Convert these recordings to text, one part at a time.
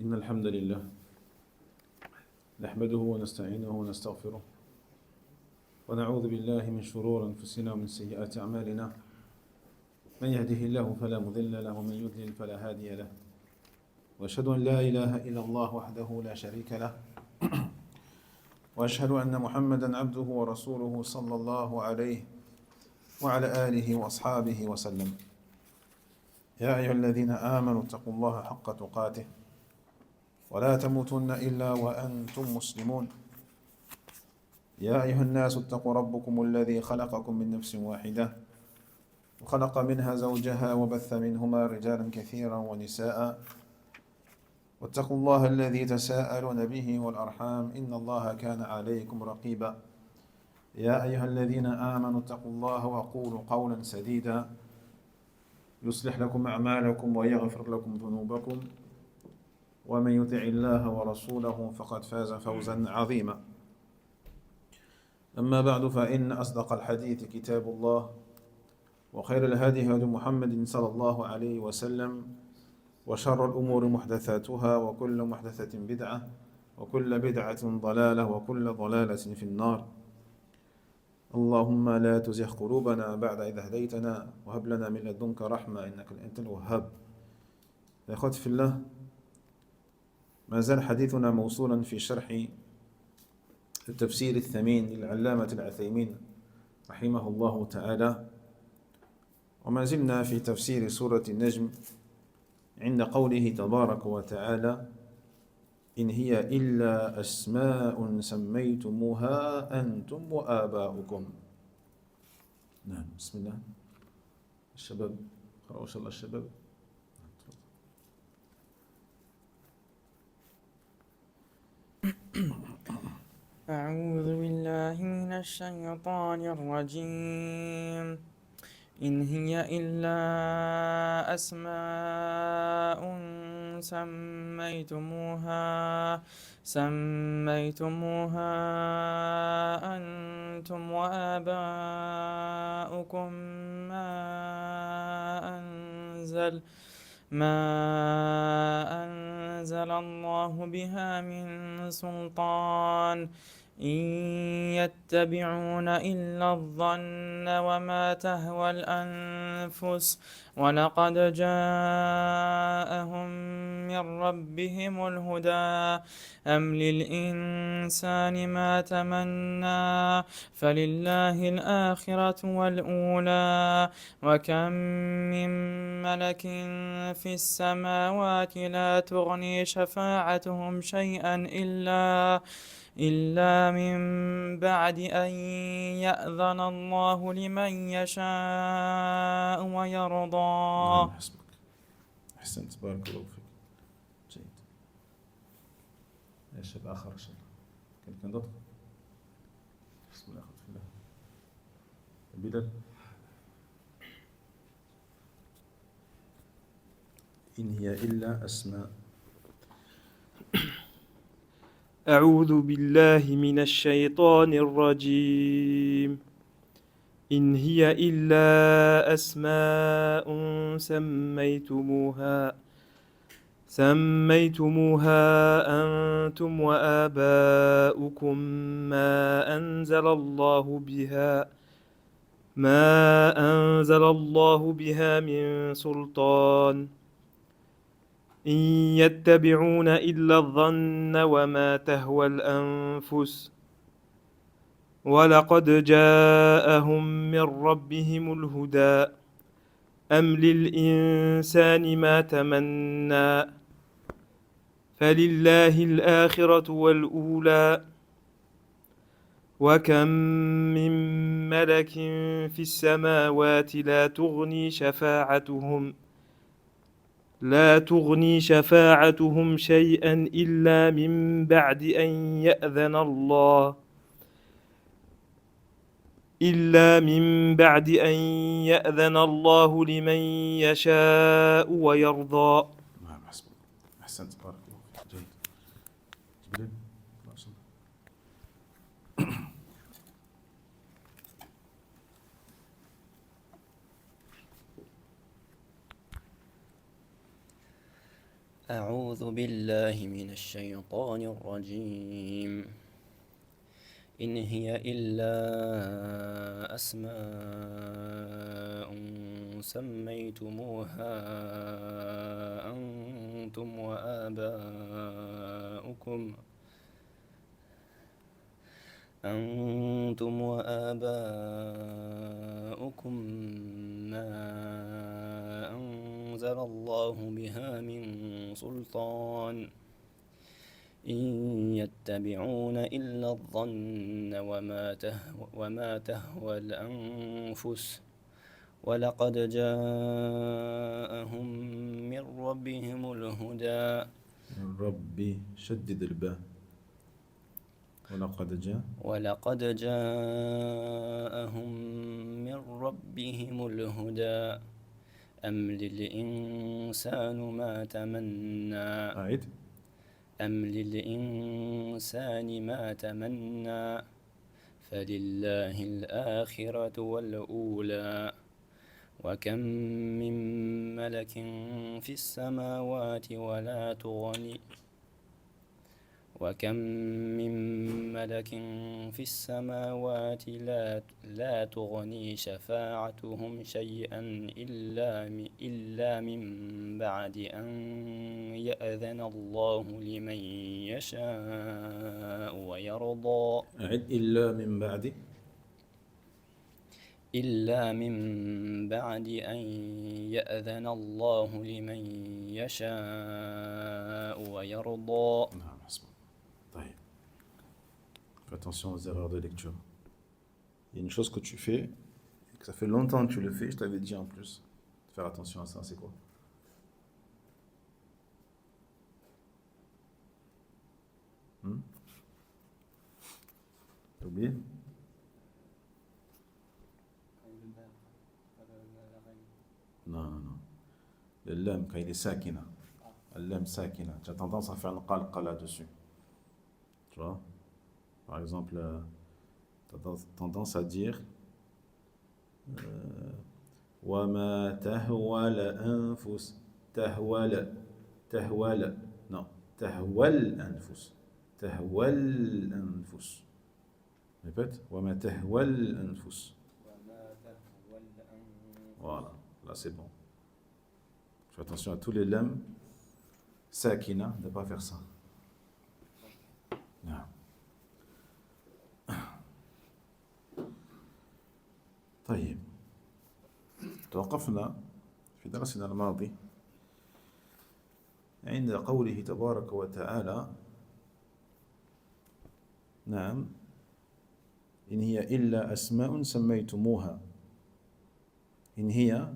إن الحمد لله نحمده ونستعينه ونستغفره ونعوذ بالله من شرور أنفسنا ومن سيئات أعمالنا. من يهده الله فلا مضل له ومن يضلل فلا هادي له، وأشهد أن لا إله إلا الله وحده لا شريك له، وأشهد أن محمدا عبده ورسوله صلى الله عليه وعلى آله وأصحابه وسلم. يا أيها الذين آمنوا اتقوا الله حق تقاته ولا تموتن إلا وأنتم مسلمون. يا أيها الناس اتقوا ربكم الذي خلقكم من نفس واحدة وخلق منها زوجها وبث منهما رجالا كثيرا ونساء، واتقوا الله الذي تساءلون به والأرحام إن الله كان عليكم رقيبا. يا أيها الذين آمنوا اتقوا الله وقولوا قولا سديدا يصلح لكم أعمالكم ويغفر لكم ذنوبكم، ومن يطع الله ورسوله فقد فاز فوزا عظيما. أما بعد، فإن أصدق الحديث كتاب الله، وخير الهدي هدي محمد صلى الله عليه وسلم، وشر الأمور محدثاتها، وكل محدثة بدعة، وكل بدعة ضلالة، وكل ضلالة في النار. اللهم لا تزغ قلوبنا بعد إذ هديتنا وهب لنا من لدنك رحمة إنك أنت الوهاب. يا أخوتي في الله، ما زال حديثنا موصولا في شرح التفسير الثمين للعلامة العثيمين رحمه الله تعالى، وما زلنا في تفسير سورة النجم عند قوله تبارك وتعالى: إن هي إلا أسماء سميتموها أنتم وآباؤكم. نعم، بسم الله. الشباب قرأوا إن شاء الله الشباب. أعوذ بالله من الشيطان الرجيم. إن هي إلا أسماء سميتموها أنتم وآباؤكم ما أنزل الله بها من سلطان، إن يتبعون إلا الظن وما تهوى الأنفس، ولقد جاءهم من ربهم الهدى. أم للإنسان ما تمنى، فلله الآخرة والأولى. وكم من ملك في السماوات لا تغني شفاعتهم شيئا إلا من بعد أن يأذن الله لمن يشاء ويرضى. نعم، حسبك، أحسنت، بارك الله فيك. جيد. يا شاب آخر إن شاء الله كان ضبط. بسم الله الرحمن الرحيم. بلال. إن هي إلا أسماء. أعوذ بالله من الشيطان الرجيم. إن هي إلا أسماء سميتموها أنتم وآباؤكم ما أنزل الله بها من سلطان، إن يتبعون إلا الظن وما تهوى الأنفس، ولقد جاءهم من ربهم الهدى. أم للإنسان ما تمنى، فلله الآخرة والأولى. وكم من ملك في السماوات لا تغني شفاعتهم شيئا إلا من بعد أن يأذن الله لمن يشاء ويرضى. نعم، حسبك، أحسنت، بارك الله فيك. جيد. جبريل. أعوذ أعوذ بالله من الشيطان الرجيم إن هي إلا أسماء سميتموها أنتم وآباؤكم ما أنزل الله بها من سلطان إن يتبعون إلا الظن وما تهوى الأنفس ولقد جاءهم من ربهم الهدى ربي شدد الباء ولقد جاءهم من ربهم الهدى أم للإنسان ما تمنى أم للإنسان ما تمنى فلله الآخرة والأولى وكم من ملك في السماوات لا تغني شفاعتهم شيئا إلا من بعد أن يأذن الله لمن يشاء ويرضى إلا من بعد أن يأذن الله لمن يشاء ويرضى. Fais attention aux erreurs de lecture. Il y a une chose que tu fais, et que ça fait longtemps que tu le fais, je t'avais dit en plus. Faire attention à ça, c'est quoi? T'as oublié? Non. Le lam, quand il est sakina. Le lam sakina. Tu as tendance à faire un qalqa là-dessus. Tu vois? Par exemple, tu as tendance à dire وَمَا تَهْوَى الْأَنفُسُ تهوى non تهوى الأنفس répète وَمَا تَهْوَى الْأَنفُسُ voilà, là c'est bon. Fais attention à tous les lams sakina, de ne pas faire ça. Non. طيب توقفنا في درسنا الماضي عند قوله تبارك وتعالى نعم إن هي إلا أسماء سميتموها إن هي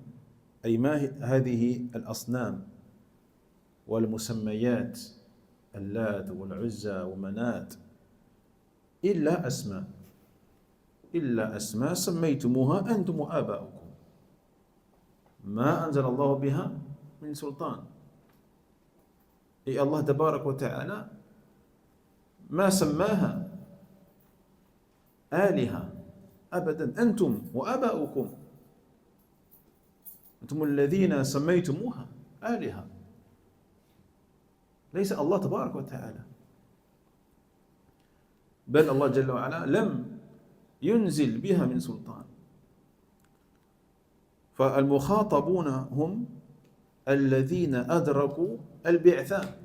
أي ما هذه الأصنام والمسميات اللات والعزى ومنات إلا أسماء سميتموها أنتم وآباؤكم ما أنزل الله بها من سلطان. أي الله تبارك وتعالى ما سماها آلهة أبدا أنتم وآباؤكم أنتم الذين سميتموها آلهة ليس الله تبارك وتعالى بل الله جل وعلا لم ينزل بها من سلطان. فالمخاطبون هم الذين أدركوا البعثة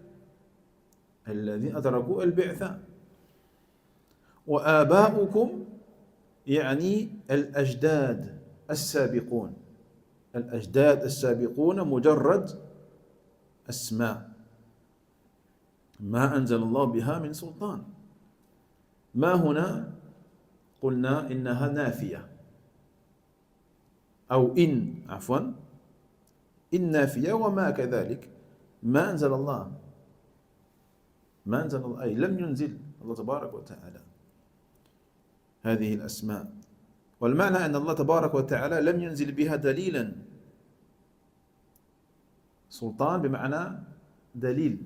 وآباؤكم يعني الأجداد السابقون مجرد أسماء ما أنزل الله بها من سلطان. ما هنا قلنا إنها نافية أو إن نافية وما كذلك ما أنزل الله أي لم ينزل الله تبارك وتعالى هذه الأسماء. والمعنى أن الله تبارك وتعالى لم ينزل بها دليلا. سلطان بمعنى دليل.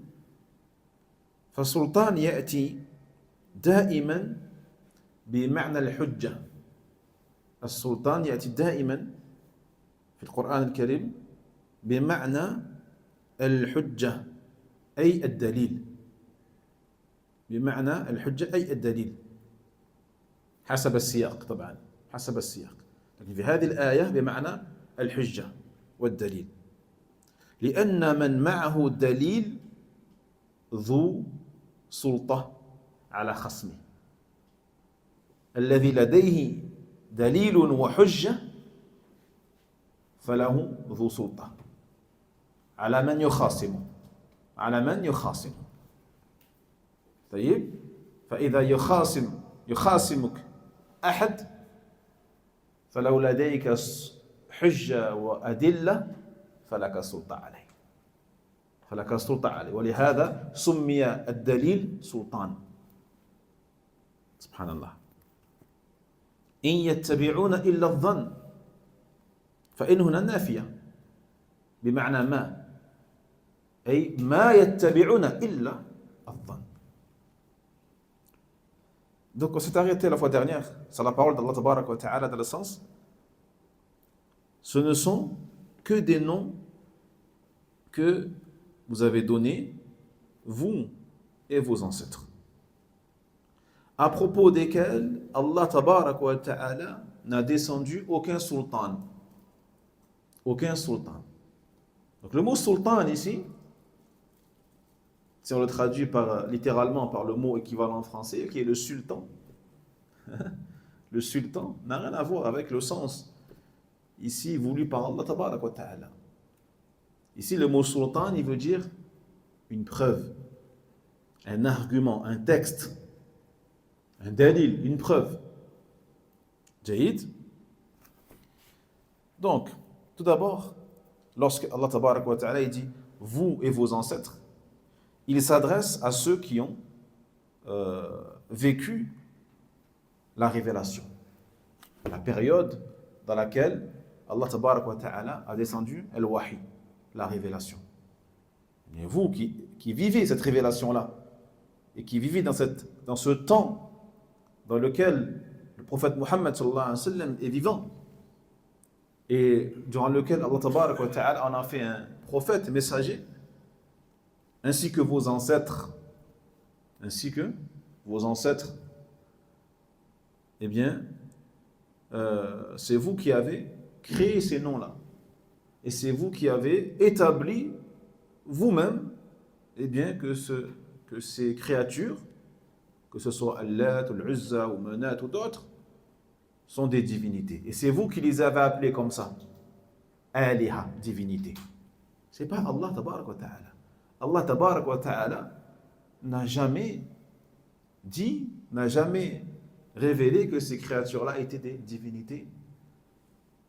فالسلطان يأتي دائما بمعنى الحجة. السلطان يأتي دائما في القرآن الكريم بمعنى الحجة أي الدليل بمعنى الحجة أي الدليل حسب السياق طبعا حسب السياق لكن في هذه الآية بمعنى الحجة والدليل لأن من معه دليل ذو سلطة على خصمه الذي لديه دليل وحجة فله ذو سلطة على من يخاصمه طيب فإذا يخاصمك أحد فلو لديك حجة وأدلة فلك سلطة عليه ولهذا سمي الدليل سلطان سبحان الله إن يتبعون إلا الظن فإن هنا نافية بمعنى ما أي ما يتبعون إلا الظن. Donc on s'est arrêté la fois dernière sur la parole d'Allah Tabaraka wa Ta'ala dans le sens ce ne sont que des noms que vous avez donnés vous et vos ancêtres à propos desquels Allah Tabaraka wa Ta'ala n'a descendu aucun sultan. Donc le mot sultan ici, si on le traduit littéralement par le mot équivalent en français, qui est le sultan, le sultan n'a rien à voir avec le sens ici voulu par Allah Tabaraka wa Ta'ala. Ici le mot sultan, il veut dire une preuve, un argument, un texte, un dalil, une preuve. Jaïd. Donc, tout d'abord, lorsque Allah Tabaraka wa Ta'ala dit vous et vos ancêtres, il s'adresse à ceux qui ont vécu la révélation, la période dans laquelle Allah Tabaraka wa Ta'ala a descendu al-wahi, la révélation. Et vous qui vivez cette révélation-là et qui vivez dans ce temps dans lequel le prophète Muhammad sallallahu alayhi wa sallam est vivant et durant lequel Allah Tabaraka wa Ta'ala en a fait un prophète messager, ainsi que vos ancêtres, eh bien, c'est vous qui avez créé ces noms-là. Et c'est vous qui avez établi vous-même, eh bien, que ces créatures, que ce soit Allat, Al-Uzza ou Manat ou d'autres, sont des divinités. Et c'est vous qui les avez appelés comme ça. Aliha, divinité. C'est pas Allah Tabaraka wa Ta'ala. Allah Tabaraka wa Ta'ala n'a jamais dit, n'a jamais révélé que ces créatures-là étaient des divinités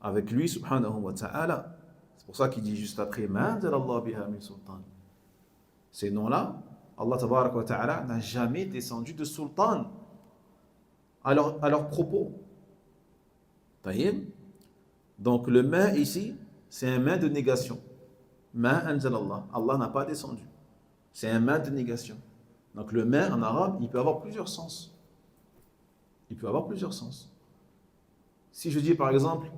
avec lui, subhanahu wa ta'ala. C'est pour ça qu'il dit juste après, Ma anzalallahu biha min sultan. Ces noms-là, Allah Tabaraka wa Ta'ala n'a jamais descendu de sultan à leur propos. Taïb. Donc le ma ici, c'est un ma de négation. Ma anzalallah. Allah n'a pas descendu. C'est un ma de négation. Donc le ma en arabe, il peut avoir plusieurs sens. Si je dis par exemple,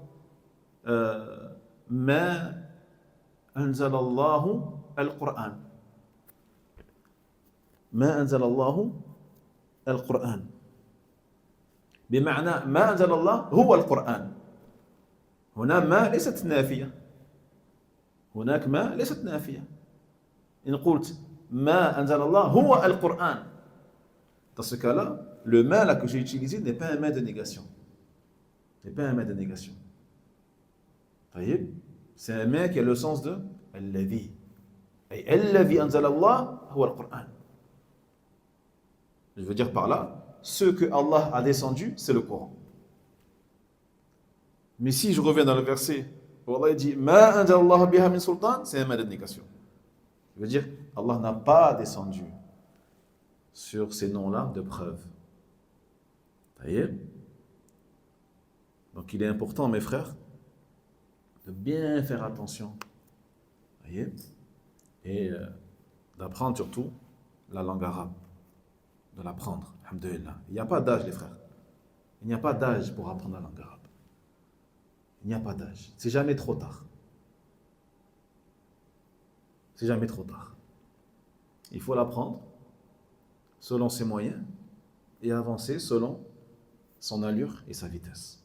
Ma anzalallahu al-Qur'an. ما أنزل الله القرآن بمعنى ما أنزل الله هو القرآن. هنا ما ليست نافية، هناك ما ليست نافية. إن قلت ما أنزل الله هو القرآن, dans ce cas-là, le ma là que j'ai utilisé n'est pas un ma de négation. C'est un ma qui a le sens de الذي. أي الذي أنزل الله هو القرآن. Je veux dire par là, ce que Allah a descendu, c'est le Coran. Mais si je reviens dans le verset où Allah dit Ma anzalallahu biha min sultan, c'est un ma de négation. Je veux dire, Allah n'a pas descendu sur ces noms-là de preuve. Donc il est important, mes frères, de bien faire attention et d'apprendre surtout la langue arabe. De l'apprendre, alhamdulillah. Il n'y a pas d'âge, les frères. Il n'y a pas d'âge pour apprendre la langue arabe. Il n'y a pas d'âge. C'est jamais trop tard. Il faut l'apprendre selon ses moyens et avancer selon son allure et sa vitesse.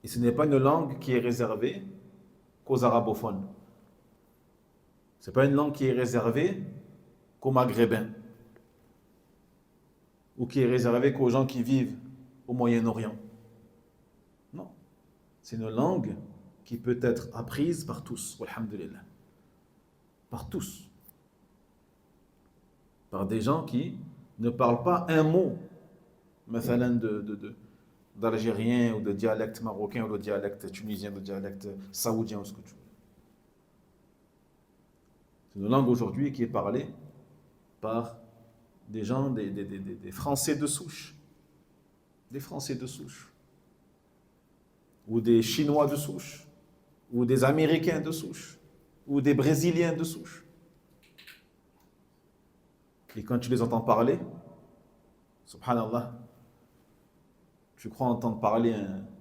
Et ce n'est pas une langue qui est réservée qu'aux arabophones. Ce n'est pas une langue qui est réservée qu'aux maghrébins ou qui est réservée qu'aux gens qui vivent au Moyen-Orient. Non. C'est une langue qui peut être apprise par tous, walhamdulillah. Par tous. Par des gens qui ne parlent pas un mot, mathalan d'algérien ou de dialecte marocain ou de dialecte tunisien, de dialecte saoudien ou ce que tu veux. C'est une langue aujourd'hui qui est parlée par des gens, des Français de souche. Des Français de souche. Ou des Chinois de souche. Ou des Américains de souche. Ou des Brésiliens de souche. Et quand tu les entends parler, subhanallah, tu crois entendre parler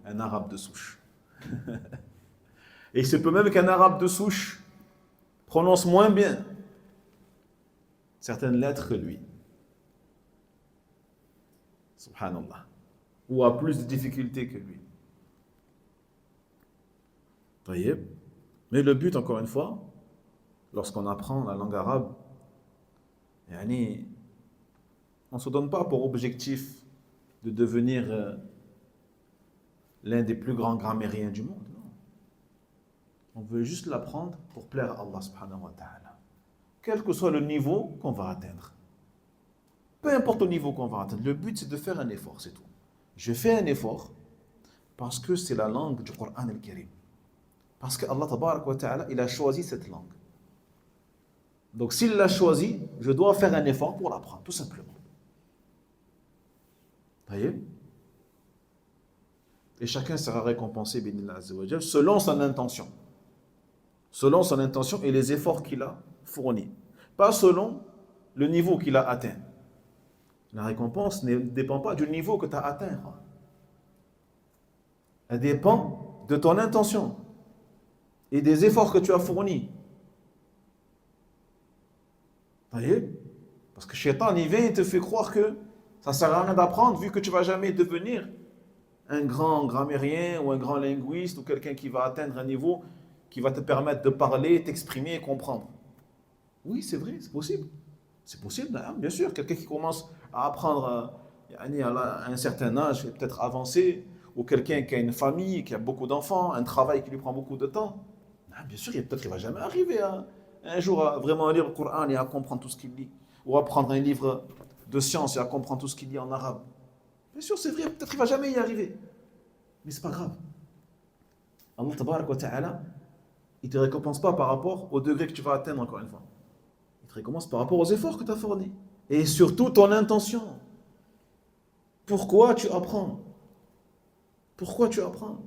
un arabe de souche. Et il se peut même qu'un arabe de souche prononce moins bien certaines lettres que lui. Subhanallah. Ou a plus de difficultés que lui. Taïeb. Mais le but, encore une fois, lorsqu'on apprend la langue arabe, on ne se donne pas pour objectif de devenir l'un des plus grands grammairiens du monde. Non. On veut juste l'apprendre pour plaire à Allah subhanahu wa ta'ala. Quel que soit le niveau qu'on va atteindre. Peu importe le niveau qu'on va atteindre, le but c'est de faire un effort, c'est tout. Je fais un effort parce que c'est la langue du Coran al-Karim. Parce que Allah tabarak wa ta'ala, il a choisi cette langue. Donc s'il l'a choisi, je dois faire un effort pour l'apprendre, tout simplement. Voyez? Et chacun sera récompensé binillah azza wa jal, selon son intention. Selon son intention et les efforts qu'il a fournis. Pas selon le niveau qu'il a atteint. La récompense ne dépend pas du niveau que tu as atteint. Elle dépend de ton intention et des efforts que tu as fournis. Vous voyez? Parce que Shaitan, il vient et te fait croire que ça ne sert à rien d'apprendre vu que tu ne vas jamais devenir un grand grammairien ou un grand linguiste ou quelqu'un qui va atteindre un niveau qui va te permettre de parler, t'exprimer et comprendre. Oui, c'est vrai, c'est possible. C'est possible, bien sûr. Quelqu'un qui commence à apprendre à un certain âge, peut-être avancé, ou quelqu'un qui a une famille, qui a beaucoup d'enfants, un travail qui lui prend beaucoup de temps, bien sûr, peut-être qu'il ne va jamais arriver un jour à vraiment lire le Coran et à comprendre tout ce qu'il lit, ou à prendre un livre de science et à comprendre tout ce qu'il lit en arabe. Bien sûr, c'est vrai, peut-être qu'il ne va jamais y arriver. Mais ce n'est pas grave. Allah tabarak wa ta'ala, il ne te récompense pas par rapport au degré que tu vas atteindre, encore une fois. Il te récompense par rapport aux efforts que tu as fournis. Et surtout ton intention. Pourquoi tu apprends? Pourquoi tu apprends?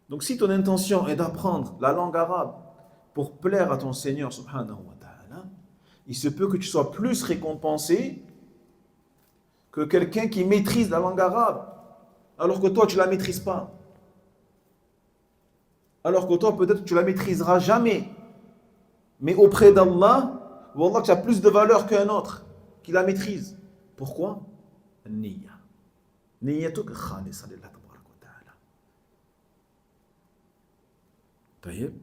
Donc si ton intention est d'apprendre la langue arabe pour plaire à ton Seigneur subhanahu wa ta'ala, il se peut que tu sois plus récompensé que quelqu'un qui maîtrise la langue arabe, alors que toi tu ne la maîtrises pas. Alors que toi peut-être tu ne la maîtriseras jamais. Mais auprès d'Allah, Wallah, tu as plus de valeur qu'un autre qui la maîtrise. Pourquoi? Niyya. Niyyatuk khalisa lillah tabarak wa ta'ala. Taïeb.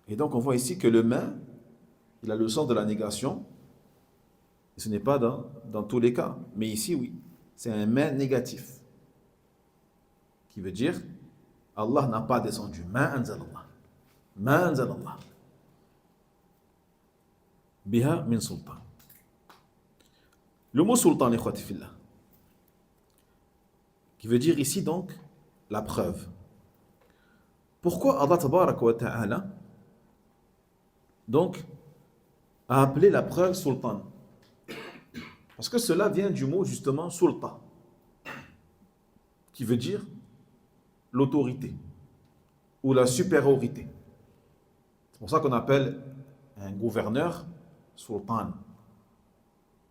Et donc on voit ici que le main, il a le sens de la négation. Et ce n'est pas dans tous les cas. Mais ici, oui. C'est un main négatif. Qui veut dire, Allah n'a pas descendu. Ma anzalallah. Ma anzalallah. Biha min sultan. Le mot sultan, ikhwati fillah, qui veut dire ici donc la preuve. Pourquoi Allah tabarak wa ta'ala donc a appelé la preuve sultan? Parce que cela vient du mot justement sultan, qui veut dire l'autorité ou la supériorité. C'est pour ça qu'on appelle un gouverneur sultan,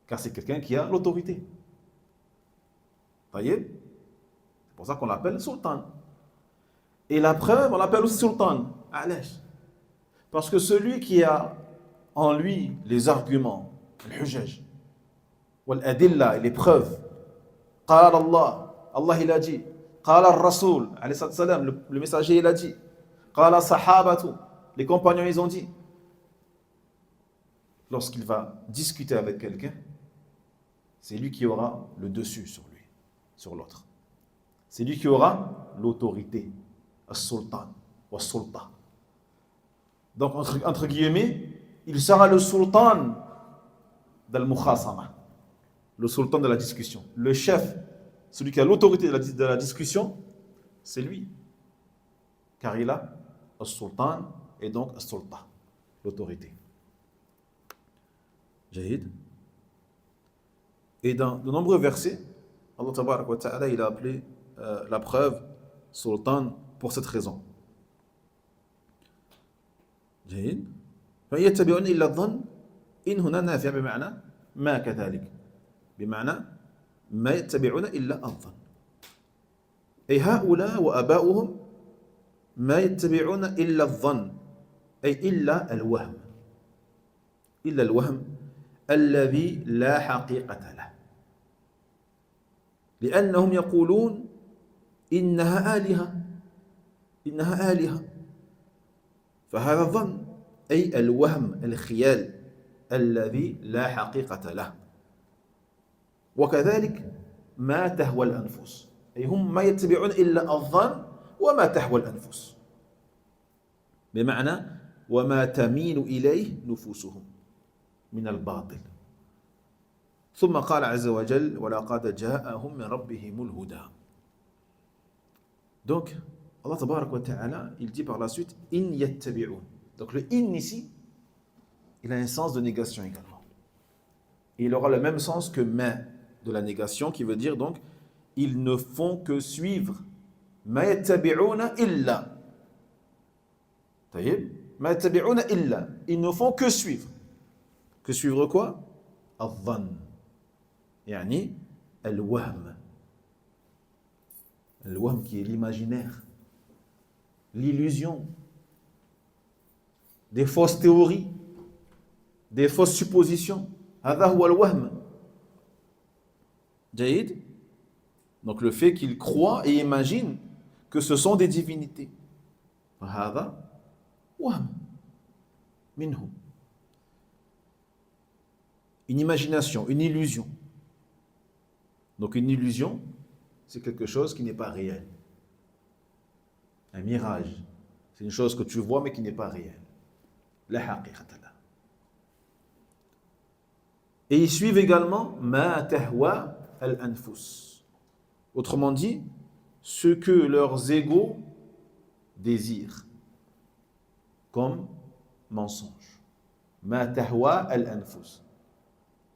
car c'est quelqu'un qui a l'autorité. Vous voyez? C'est pour ça qu'on l'appelle sultan. Et la preuve, on l'appelle aussi sultan. Alash. Parce que celui qui a en lui les arguments, al-hujaj, wal-adilla, et les preuves, qala Allah, Allah il a dit, qala al-rasoul, alayhi salam, le messager il a dit, qala sahabatu, les compagnons ils ont dit. Lorsqu'il va discuter avec quelqu'un, c'est lui qui aura le dessus sur lui, sur l'autre. C'est lui qui aura l'autorité, as-sultan, wa sulta. Donc, entre guillemets, il sera le sultan d'al-mukhasama, le sultan de la discussion. Le chef, celui qui a l'autorité de la discussion, c'est lui. Car il a as-sultan et donc as-sulta, l'autorité. Jahid. Et dans de nombreux versets, Allah Tabaraka wa Ta'ala, il a appelé la preuve sultan pour cette raison. جيد فإن يتبعون إلا الظن إن هنا نافع بمعنى ما كذلك بمعنى ما يتبعون إلا الظن أي هؤلاء وآباؤهم ما يتبعون إلا الظن أي إلا الوهم الذي لا حقيقة له لأنهم يقولون إنها آلهة فهذا الظن أي الوهم الخيال الذي لا حقيقة له وكذلك ما تهوى الأنفس أي هم ما يتبعون إلا الظن وما تهوى الأنفس بمعنى وما تميل إليه نفوسهم من الباطل ثم قال عز وجل ولقد جاءهم من ربهم الهدى. Donc Allah Tabarak wa Ta'ala, il dit par la suite in yattabi'un. Donc le in ici, il a un sens de négation également. Et il aura le même sens que ma de la négation, qui veut dire donc ils ne font que suivre. Ma yattabi'una illa. Taïb, ma yattabi'una illa. Ils ne font que suivre. Que suivre quoi? Al-dhann. Yani al-wahm. Al-wahm qui est l'imaginaire. L'illusion, des fausses théories, des fausses suppositions. هذا هو الوهم. جيد. Donc le fait qu'ils croient et imaginent que ce sont des divinités. هذا وهم منهم. Une imagination, une illusion. Donc une illusion, c'est quelque chose qui n'est pas réel. Un mirage, c'est une chose que tu vois mais qui n'est pas réelle. La haqiqata la. Et ils suivent également ma tahwa al-anfus. Autrement dit, ce que leurs égos désirent comme mensonge. Ma tahwa al-anfus.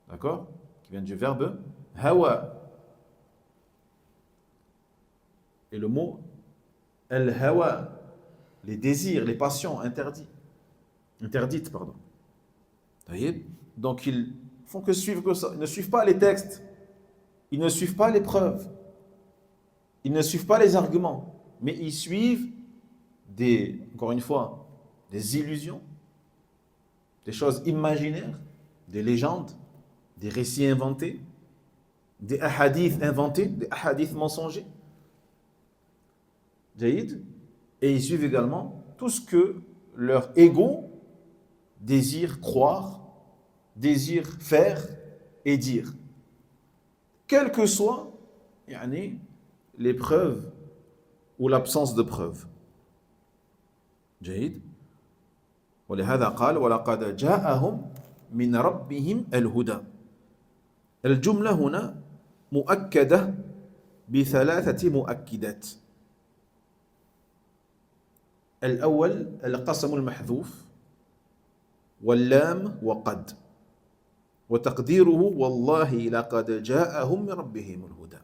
D'accord? Qui vient du verbe hawa. Et le mot al-hawa, les désirs, les passions interdites, pardon. Donc ils font que suivre que ça. Ils ne suivent pas les textes, ils ne suivent pas les preuves, ils ne suivent pas les arguments, mais ils suivent encore une fois, des illusions, des choses imaginaires, des légendes, des récits inventés, des ahadiths inventés, des ahadiths mensongers. Jaïd. Et ils suivent également tout ce que leur ego désire croire, désire faire et dire. Quelles que soient les preuves ou l'absence de preuves. جيد. ولهذا قال ولقد جاءهم من ربهم الهدى. الجملة هنا مؤكدة بثلاثة مؤكدات. الأول القسم المحذوف واللام وقد وتقديره والله لقد جاءهم من ربهم الهدى.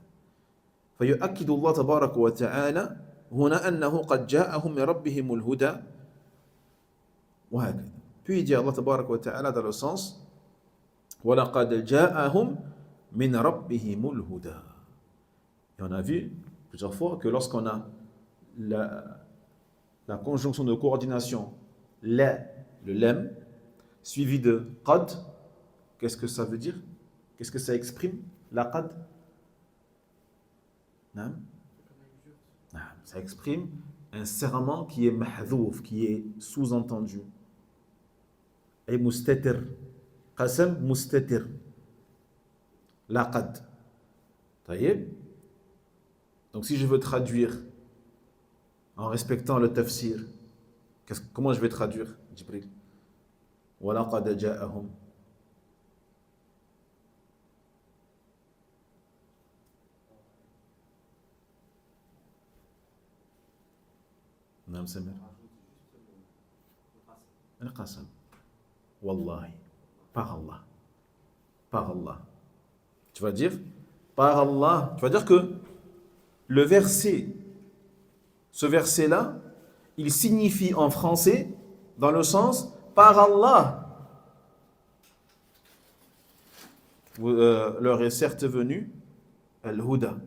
فيؤكد الله تبارك وتعالى هنا أنه قد جاءهم من ربهم الهدى وهكذا. Puis il dit Allah تبارك وتعالى dans le sens وَلَقَدْ جَاءَهُمْ مِنْ رَبِّهِمُ الْهُدَى. Et on a vu plusieurs fois que lorsqu'on a la conjonction de coordination la le lem, suivi de qad. Qu'est-ce que ça veut dire? Qu'est-ce que ça exprime? La qad? Non? Non, ça exprime un serment qui est mahdhouf, qui est sous-entendu. Et mustatir. Qasam mustatir. La qad. Taïeb. Donc si je veux traduire en respectant le tafsir, comment je vais traduire, Jibril? Wa laqad ja'ahum. نعم سمير القسم والله par Allah, par Allah. Tu vas dire par Allah, tu vas dire que le verset, ce verset-là, il signifie en français dans le sens par Allah. Leur est certes venu al-huda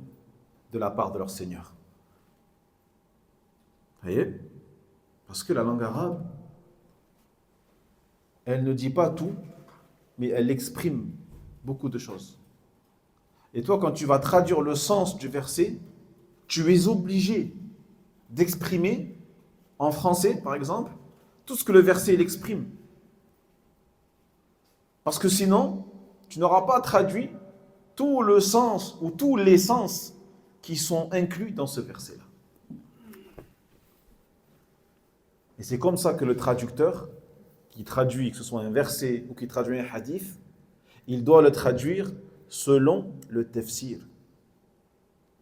de la part de leur Seigneur. Voyez? Parce que la langue arabe, elle ne dit pas tout, mais elle exprime beaucoup de choses. Et toi, quand tu vas traduire le sens du verset, tu es obligé d'exprimer en français, par exemple, tout ce que le verset il exprime. Parce que sinon, tu n'auras pas traduit tout le sens ou tous les sens qui sont inclus dans ce verset-là. Et c'est comme ça que le traducteur, qui traduit, que ce soit un verset ou qui traduit un hadith, il doit le traduire selon le tafsir.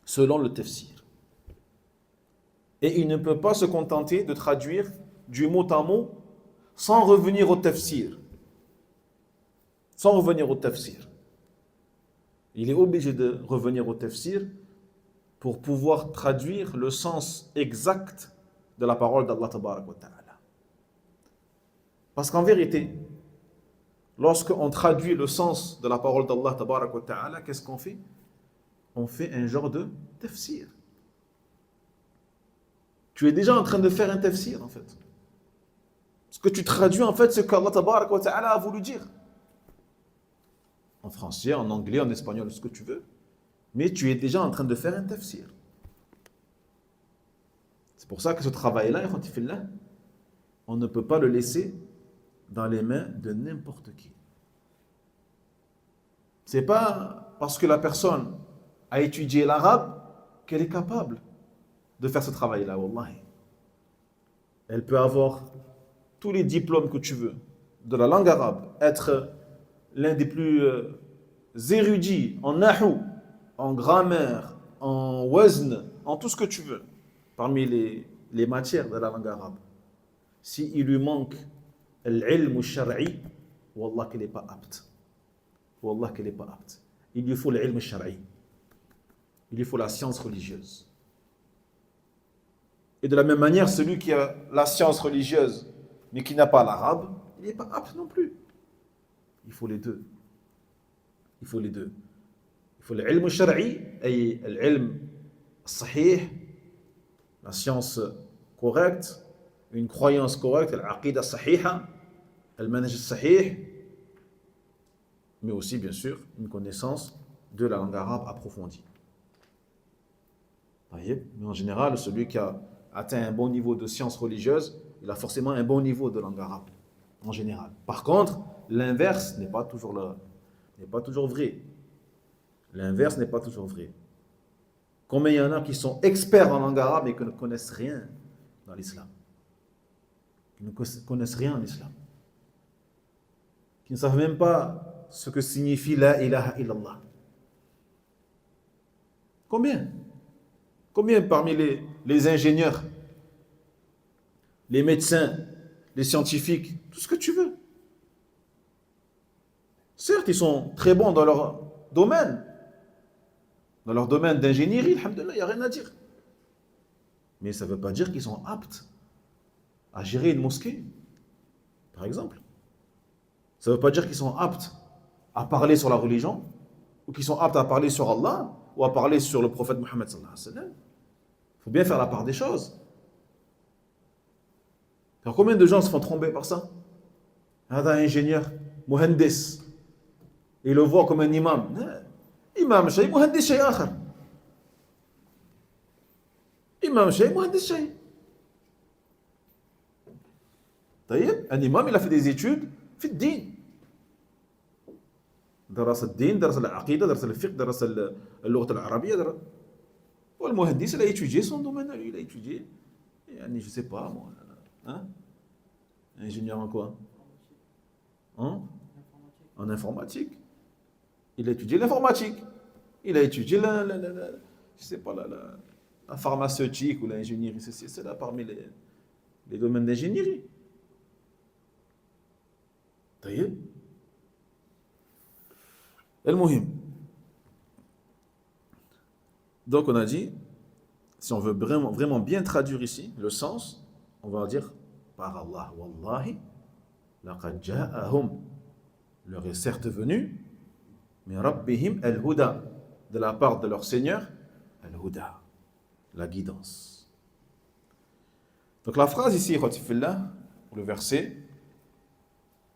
Selon le tafsir. Et il ne peut pas se contenter de traduire du mot à mot sans revenir au tafsir. Sans revenir au tafsir. Il est obligé de revenir au tafsir pour pouvoir traduire le sens exact de la parole d'Allah Tabarak wa Ta'ala. Parce qu'en vérité, lorsqu'on traduit le sens de la parole d'Allah Tabarak wa Ta'ala, qu'est-ce qu'on fait? On fait un genre de tafsir. Tu es déjà en train de faire un tafsir en fait. Ce que tu traduis en fait, c'est ce qu'Allah Tabarak wa Ta'ala a voulu dire. En français, en anglais, en espagnol, ce que tu veux. Mais tu es déjà en train de faire un tafsir. C'est pour ça que ce travail-là, on ne peut pas le laisser dans les mains de n'importe qui. C'est pas parce que la personne a étudié l'arabe qu'elle est capable de faire ce travail-là, wallahi. Elle peut avoir tous les diplômes que tu veux de la langue arabe, être l'un des plus érudits en nahu, en grammaire, en wazn, en tout ce que tu veux, parmi les matières de la langue arabe. S'il lui manque l'ilm al-shar'i, wallah qu'il n'est pas apte. Wallah qu'il n'est pas apte. Il lui faut l'ilm al-shar'i. Il lui faut la science religieuse. Et de la même manière, celui qui a la science religieuse, mais qui n'a pas l'arabe, il n'est pas apte non plus. Il faut les deux. Il faut les deux. Il faut l'ilm al-shar'i et l'ilm sahih, la science correcte, une croyance correcte, l'aqida sahiha, le manhaj sahih, mais aussi, bien sûr, une connaissance de la langue arabe approfondie. Mais en général, celui qui a atteint un bon niveau de science religieuse, il a forcément un bon niveau de langue arabe, en général. Par contre, l'inverse n'est pas toujours vrai. L'inverse n'est pas toujours vrai. Combien il y en a qui sont experts en langue arabe et qui ne connaissent rien dans l'islam? Qui ne connaissent rien en islam. Qui ne savent même pas ce que signifie la ilaha illallah. Combien? Combien parmi les ingénieurs, les médecins, les scientifiques, tout ce que tu veux. Certes, ils sont très bons dans leur domaine. Dans leur domaine d'ingénierie, alhamdoulilah, il n'y a rien à dire. Mais ça ne veut pas dire qu'ils sont aptes à gérer une mosquée, par exemple. Ça ne veut pas dire qu'ils sont aptes à parler sur la religion, ou qu'ils sont aptes à parler sur Allah, ou à parler sur le prophète Mohammed sallallahu alayhi wa sallam. Il faut bien faire la part des choses. Alors combien de gens se font tromper par ça? هذا ingénieur, مهندس. Il le voit comme un imam. إمام شيء مهندس شيء آخر. إمام شيء مهندس شيء. طيب un imam il a fait des études في الدين. درس الدين, درس العقيدة, درس الفقه, درس اللغة العربية. والمهندس il a étudié son domaine, il a étudié. يعني je sais pas moi. Hein? Ingénieur en quoi? Hein? En informatique. Il a étudié l'informatique. Il a étudié je sais pas, la pharmaceutique ou l'ingénierie. C'est là parmi les domaines d'ingénierie. طيب. المهم. Donc on a dit, si on veut vraiment bien traduire ici le sens, on va dire par Allah, Wallahi, laqad ja'ahum, leur est certes venu, min rabbihim al-huda, de la part de leur Seigneur, al-huda, la guidance. Donc la phrase ici, le verset,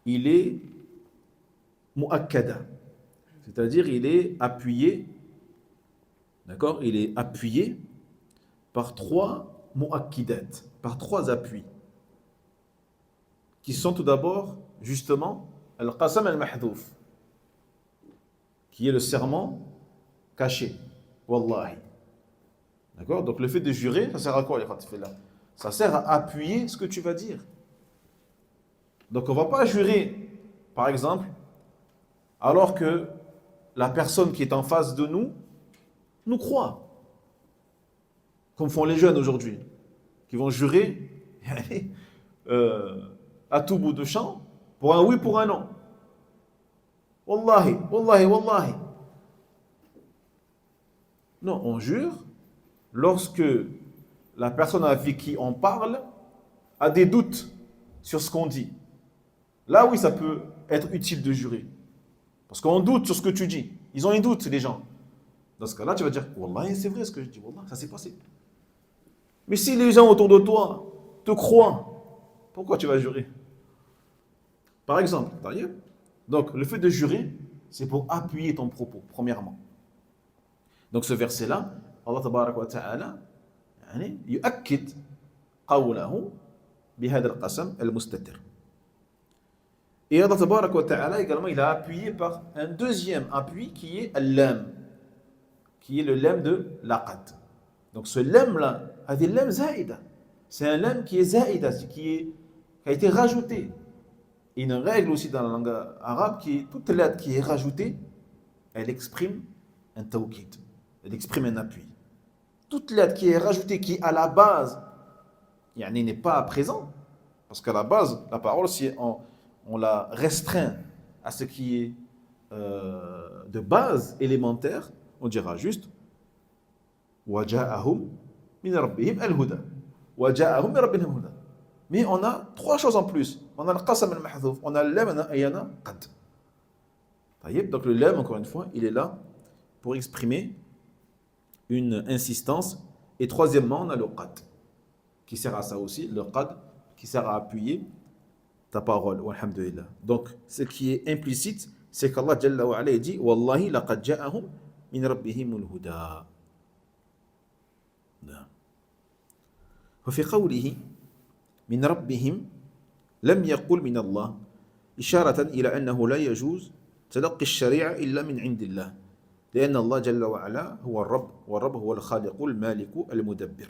il est mu'akkada, c'est-à-dire il est appuyé, d'accord, il est appuyé par trois mu'akkidat, par trois appuis, qui sont tout d'abord, justement, al-qasam al-mahdhouf, qui est le serment caché, wallahi. D'accord? Donc le fait de jurer, ça sert à quoi, ça sert à appuyer ce que tu vas dire. Donc on ne va pas jurer, par exemple, alors que la personne qui est en face de nous nous croit. Comme font les jeunes aujourd'hui, qui vont jurer à tout bout de champ, pour un oui, pour un non. Wallahi, wallahi, wallahi. Non, on jure lorsque la personne avec qui on parle a des doutes sur ce qu'on dit. Là, oui, ça peut être utile de jurer. Parce qu'on doute sur ce que tu dis. Ils ont un doute, les gens. Dans ce cas-là, tu vas dire, wallahi, c'est vrai ce que je dis, wallahi, ça s'est passé. Mais si les gens autour de toi te croient, pourquoi tu vas jurer? Par exemple, donc le fait de jurer, c'est pour appuyer ton propos, premièrement. Donc ce verset-là, Allah tabarak wa ta'ala, yu'akkid qawlahu bihadha al-qasam al-mustatir. Et Allah tabarak wa ta'ala également, il a appuyé par un deuxième appui qui est al-lam, qui est le lam de laqad. Donc ce lam-là, c'est un lam qui est zaïda, qui a été rajouté. Il y a une règle aussi dans la langue arabe qui est toute lettre qui est rajoutée, elle exprime un tawkid, elle exprime un appui. Toute lettre qui est rajoutée, qui à la base n'est pas présent, parce qu'à la base, la parole, si on la restreint à ce qui est de base élémentaire, on dira juste وَجَاءَهُمْ مِنْ رَبِّهِمْ الْهُدَى وَجَاءَهُمْ مِنْ رَبِّهِمْ الْهُدَى. Mais on a trois choses en plus. On a le qasam al-mahdhouf, on a le lam et on a qad. Donc le lam, encore une fois, il est là pour exprimer une insistance. Et troisièmement, on a le qad, qui sert à ça aussi, le qad, qui sert à appuyer ta parole. Walhamdulillah. Donc ce qui est implicite, c'est qu'Allah Jalla wa Ala dit Wallahi laqad ja'ahum min rabbihimul huda. وفي قوله من ربهم لم يقل من الله إشارة إلى أنه لا يجوز تلقي الشريعة إلا من عند الله لأن الله جل وعلا هو الرب والرب هو الخالق المالك المدبر.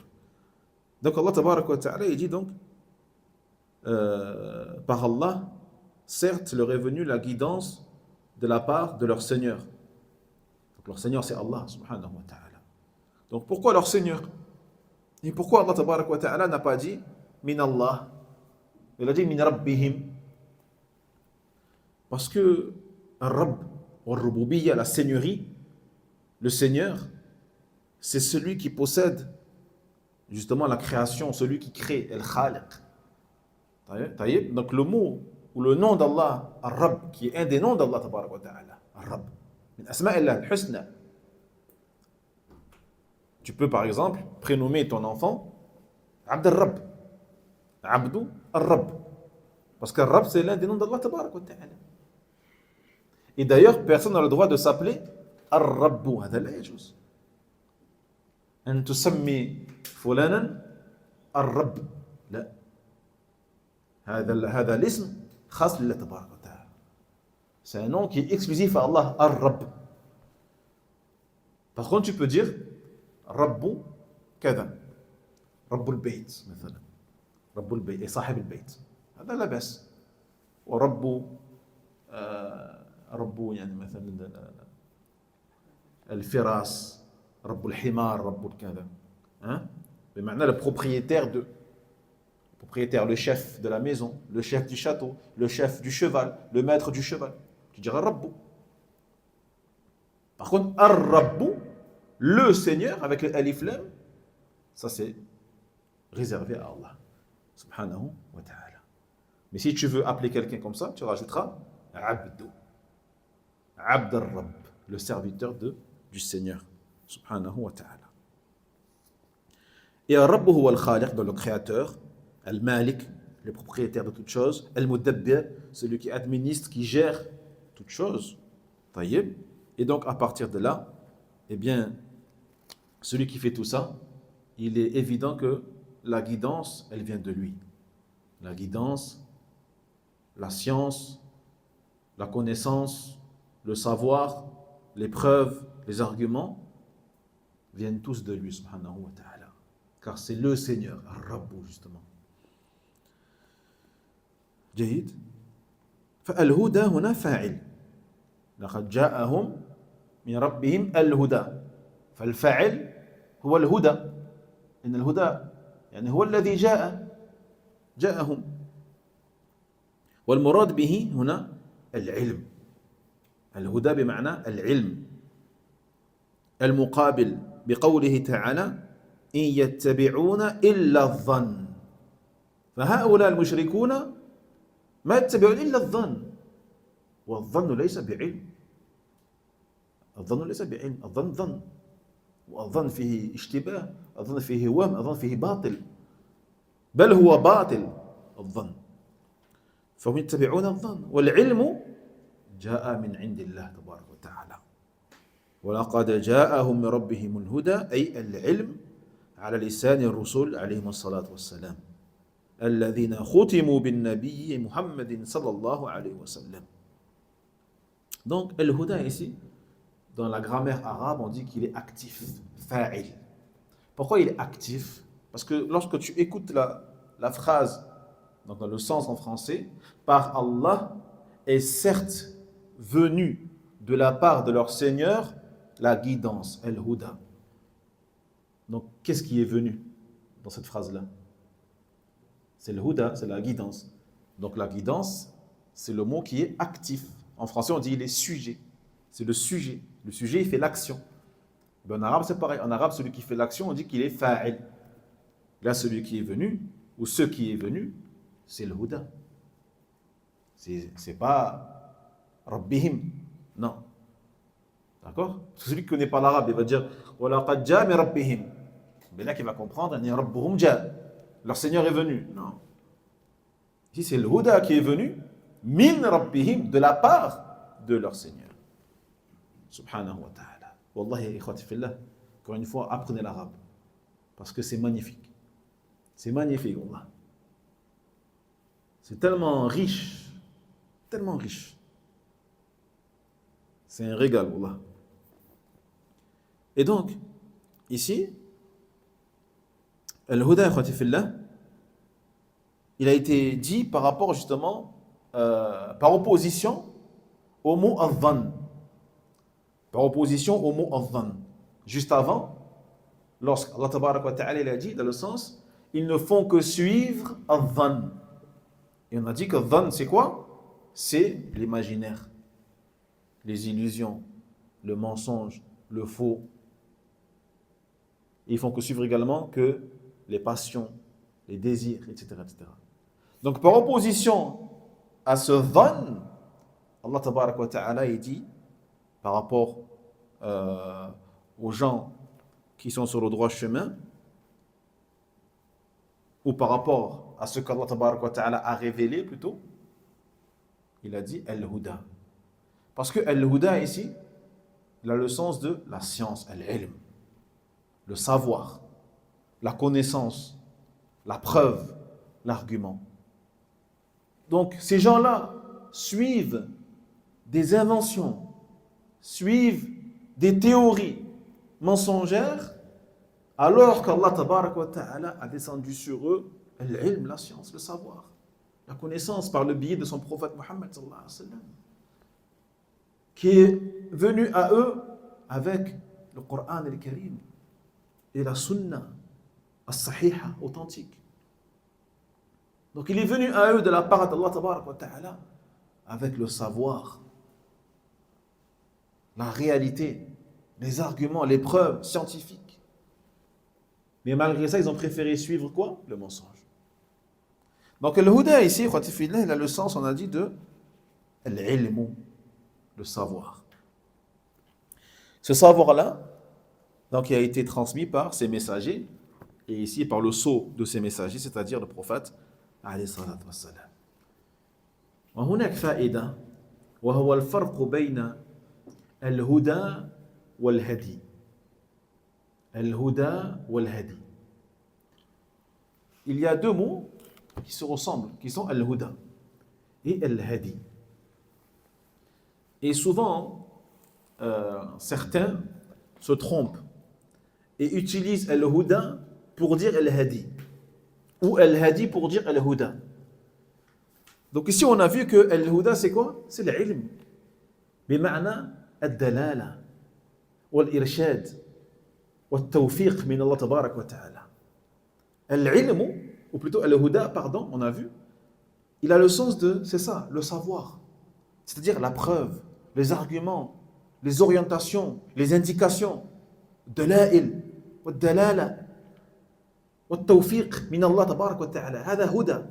Donc Allah tabarak wa ta'ala il dit donc par Allah certes leur est venue la guidance de la part de leur Seigneur. Donc leur Seigneur c'est Allah subhanahu wa ta'ala. Donc pourquoi leur Seigneur? Et pourquoi Allah tabarak wa ta'ala n'a pas dit min Allah? Il a dit min rabbihim. Parce que Rabb, Ar-Rububiyya, la seigneurie, le Seigneur, c'est celui qui possède justement la création, celui qui crée, Al-Khaliq. Donc le mot ou le nom d'Allah, Ar-Rabb, qui est un des noms d'Allah tabarak wa ta'ala, Ar-Rabb, min asma'illah al-husna. Tu peux par exemple prénommer ton enfant Abd al-Rabb, Abdou al-Rabb. Parce que Rabb, c'est l'un des noms d'Allah tabarak wa ta'ala. Et d'ailleurs, personne n'a le droit de s'appeler Ar-Rabbu. هذا لا يجوز. أن تسمي فلانا الرب. لا. هذا الاسم خاص لله تبارك وتعالى. C'est un nom qui est exclusif à Allah, Ar-Rabb. Par contre, tu peux dire Rabbu كذا. رب البيت مثلا. رب البيت et صاحب البيت. هذا لا بأس. ورب رب يعني مثلا الفراس رب الحمار رب الكذا hein بمعنى le propriétaire le chef de la maison, le chef du château, le chef du cheval, le maître du cheval. Tu diras Rabbu. Par contre, Ar-Rabbu, le Seigneur avec le alif lam, ça c'est réservé à Allah subhanahu wa ta'ala. Mais si tu veux appeler quelqu'un comme ça, tu rajouteras Abdu. Abd al-Rabb, le serviteur du Seigneur, subhanahu wa ta'ala. Et Al-Rabb huwa al-Khaliq, le créateur, Al-Malik, le propriétaire de toutes choses, Al-Mudabbir, celui qui administre, qui gère toutes choses. Taïeb. Et donc à partir de là, eh bien, celui qui fait tout ça, il est évident que la guidance, elle vient de lui. La guidance, la science, la connaissance, le savoir, les preuves, les arguments viennent tous de lui, subhanahu wa ta'ala. Car c'est le Seigneur, Ar-Rabbu, justement. جيد. فالهدى هنا فاعل. لقد جاءهم من ربهم الهدى. فالفاعل هو الهدى. إن الهدى يعني هو الذي جاءهم. والمراد به هنا العلم. الهدى بمعنى العلم. المقابل بقوله تعالى إن يتبعون إلا الظن. فهؤلاء المشركون ما يتبعون إلا الظن. والظن ليس بعلم. الظن ليس بعلم. الظن ظن. والظن فيه اشتباه. الظن فيه وهم. الظن فيه باطل. بل هو باطل الظن. فهم يتبعون الظن. والعلم جاء من عند الله تبارك وتعالى. ولقد جاءهم من ربهم الهدى أي العلم على لسان الرسل عليهم الصلاة والسلام الذين ختموا بالنبي محمد صلى الله عليه وسلم. Donc, al-huda ici, dans la grammaire arabe, on dit qu'il est actif, fa'il. Pourquoi il est actif? Parce que lorsque tu écoutes la phrase, donc dans le sens en français, par Allah est certes venu de la part de leur Seigneur la guidance, al-huda. Donc, qu'est-ce qui est venu dans cette phrase-là? C'est le huda, c'est la guidance. Donc la guidance, c'est le mot qui est actif. En français, on dit il est sujet. C'est le sujet. Le sujet, il fait l'action. En arabe, c'est pareil. En arabe, celui qui fait l'action, on dit qu'il est fa'il. Là, celui qui est venu, ou ce qui est venu, c'est le huda. C'est pas rabbihim. Non. D'accord? Celui qui ne connaît pas l'arabe, il va dire وَلَقَدْ جَاءَ مِنْ رَبِّهِمْ. Mais là, il va comprendre, رَبُّهُمْ جَاءَ. Leur Seigneur est venu. Non. Ici, c'est le huda qui est venu, min rabbihim, de la part de leur Seigneur. Subhanahu wa ta'ala. Wallahi, ikhwati fillah, encore une fois, apprenez l'arabe. Parce que c'est magnifique. C'est magnifique, wallah. C'est tellement riche. Tellement riche. C'est un régal, wallah. Et donc, ici, Al-Huda, ikhwati fillah, il a été dit par rapport justement, par opposition au mot al-dhan. Par opposition au mot al-dhan. Juste avant, lorsqu'Allah tabarak wa ta'ala il a dit, dans le sens, ils ne font que suivre al-dhan. Et on a dit que al-dhan, c'est quoi? C'est l'imaginaire, les illusions, le mensonge, le faux. Et ils font que suivre également que les passions, les désirs, etc., etc. Donc, par opposition à ce dhan, Allah tabarak wa ta'ala il dit, par rapport aux gens qui sont sur le droit chemin, ou par rapport à ce qu'Allah tabaraka wa ta'ala a révélé plutôt, il a dit Al-Huda. Parce que Al-Huda ici, il a le sens de la science, Al-Ilm, le savoir, la connaissance, la preuve, l'argument. Donc ces gens-là suivent des inventions, suivent des théories mensongères, alors qu'Allah tabaraka wa ta'ala a descendu sur eux l'ilm, la science, le savoir, la connaissance par le biais de son prophète Mohammed sallallahu alayhi wa sallam, qui est venu à eux avec le Coran al-Karim et la Sunna as-Sahiha, authentique. Donc il est venu à eux de la part d'Allah tabaraka wa ta'ala avec le savoir, la réalité, les arguments, les preuves scientifiques. Mais malgré ça, ils ont préféré suivre quoi? Le mensonge. Donc le huda ici, il a le sens, on a dit, de l'ilm, le savoir. Ce savoir-là, donc, il a été transmis par ses messagers, et ici par le sceau de ces messagers, c'est-à-dire le prophète alayhi salatu wassalam. وهناك فائدة وهو الفرق بين الهدى والهدي. الهدى والهدي. Il y a deux mots qui se ressemblent, qui sont al-huda et al-hadi. Et souvent, certains se trompent et utilisent al-huda pour dire al-hadi ou al-hadi pour dire al-huda. Donc ici on a vu que al-huda c'est quoi? C'est l'ilm بمعنى الدلالة والإرشاد والتوفيق من الله تبارك وتعالى. العلم, ou plutôt al-huda, pardon, on a vu, il a le sens de, c'est ça, le savoir, c'est-à-dire la preuve, les arguments, les orientations, les indications, دلائل والدلالة والتوفيق من الله تبارك وتعالى. هذا هدى.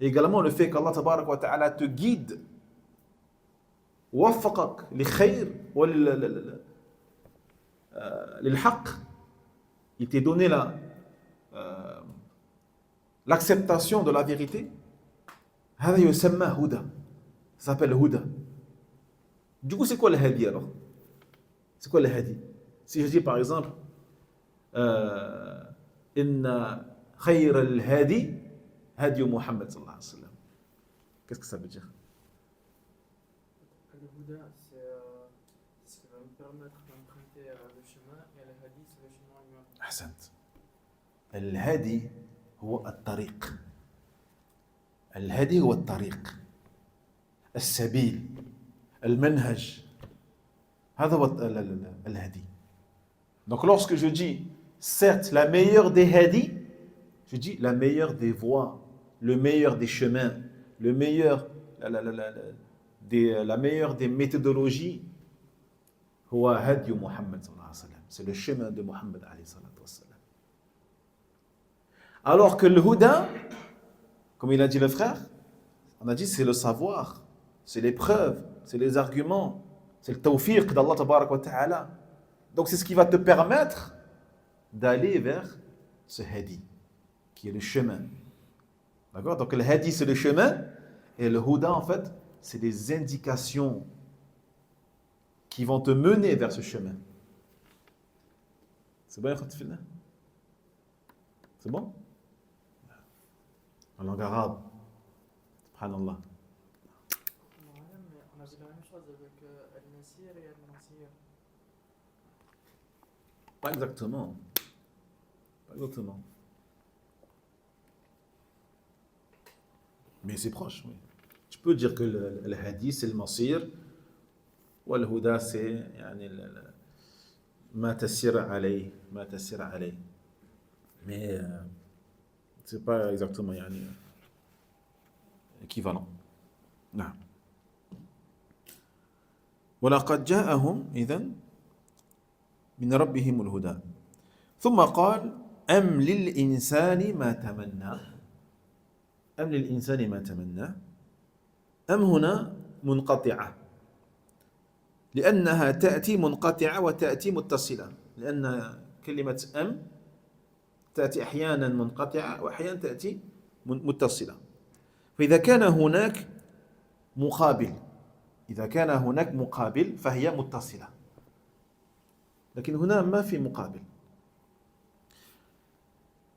Et également le fait qu'Allah tabaraka wa ta'ala te guide, وفقك لخير للحق, il t'est donné l'acceptation de la vérité. هذا يسمى هدى, ça s'appelle هدى. Du coup c'est quoi le hadi alors? C'est quoi le hadi? Si je dis par exemple إن خير الهادي هدي محمد صلى الله عليه وسلم, qu'est-ce que ça veut dire? Le Bouddha, c'est ce qui va me permettre d'emprunter le chemin, et le hadith, c'est le chemin lui-même. أحسنت. الهدي هو الطريق. الهدي هو الطريق, السبيل, المنهج. هذا هو الهدي. Donc lorsque je dis certes la meilleure des hadis, je dis la meilleure des voies, le meilleur des chemins, le meilleur, la meilleure des méthodologies, هو هدي محمد صلى الله عليه وسلم. C'est le chemin de Muhammad alayhi salatu wassalam. Alors que le huda, comme il a dit le frère, on a dit c'est le savoir, c'est les preuves, c'est les arguments, c'est le tawfiq d'Allah tabarak wa ta'ala. Donc c'est ce qui va te permettre d'aller vers ce hadi, qui est le chemin. D'accord? Donc le hadi c'est le chemin, et le huda en fait c'est des indications qui vont te mener vers ce chemin. C'est bon, c'est bon? En langue arabe. Subhanallah. On a vu la même chose avec Al-Nasir et Al-Nasir. Pas exactement. Pas exactement. Mais c'est proche, oui. Tu peux dire que le hadith c'est le masir, ou le huda c'est ma tassir alayh, ma tassir alayh. Mais c'est pas exactement équivalent. Non. ولقد جاءهم إذن من ربهم الهدى ثم قال أم للإنسان ما تمنى أم للإنسان ما تمنى أم هنا منقطعة لأنها تأتي منقطعة وتأتي متصلة, لأن كلمة أم تأتي أحيانا منقطعة وأحيانا تأتي متصلة. فإذا كان هناك مقابل، إذا كان هناك مقابل فهي متصلة. لكن هنا ما في مقابل.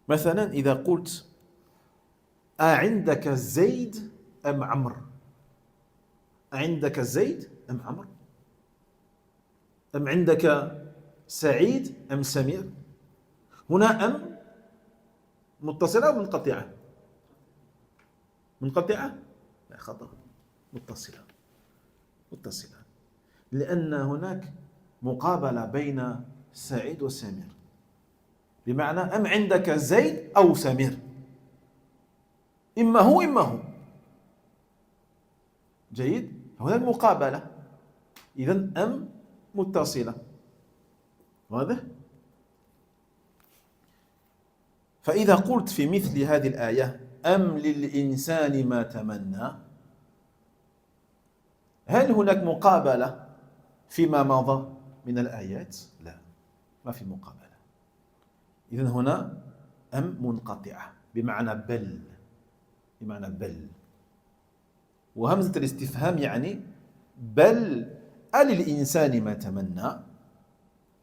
مثلا إذا قلت أعندك زيد أم عمرو؟ أعندك زيد أم عمرو؟ أم عندك سعيد أم سمير؟ هنا أم متصلة أو منقطعة؟ منقطعة؟ لا، خطأ، متصلة. متصلة لأن هناك مقابلة بين سعيد وسمير، بمعنى أم عندك زيد أو سمير، إما هو إما هو. جيد؟ هناك مقابلة، إذن أم متصلة. واضح؟ فإذا قلت في مثل هذه الآية أم للإنسان ما تمنى، هل هناك مقابلة فيما مضى من الآيات؟ لا، ما في مقابلة. إذن هنا أم منقطعة بمعنى بل، بمعنى بل. وهمزة الاستفهام يعني بل أللإنسان ما تمنى،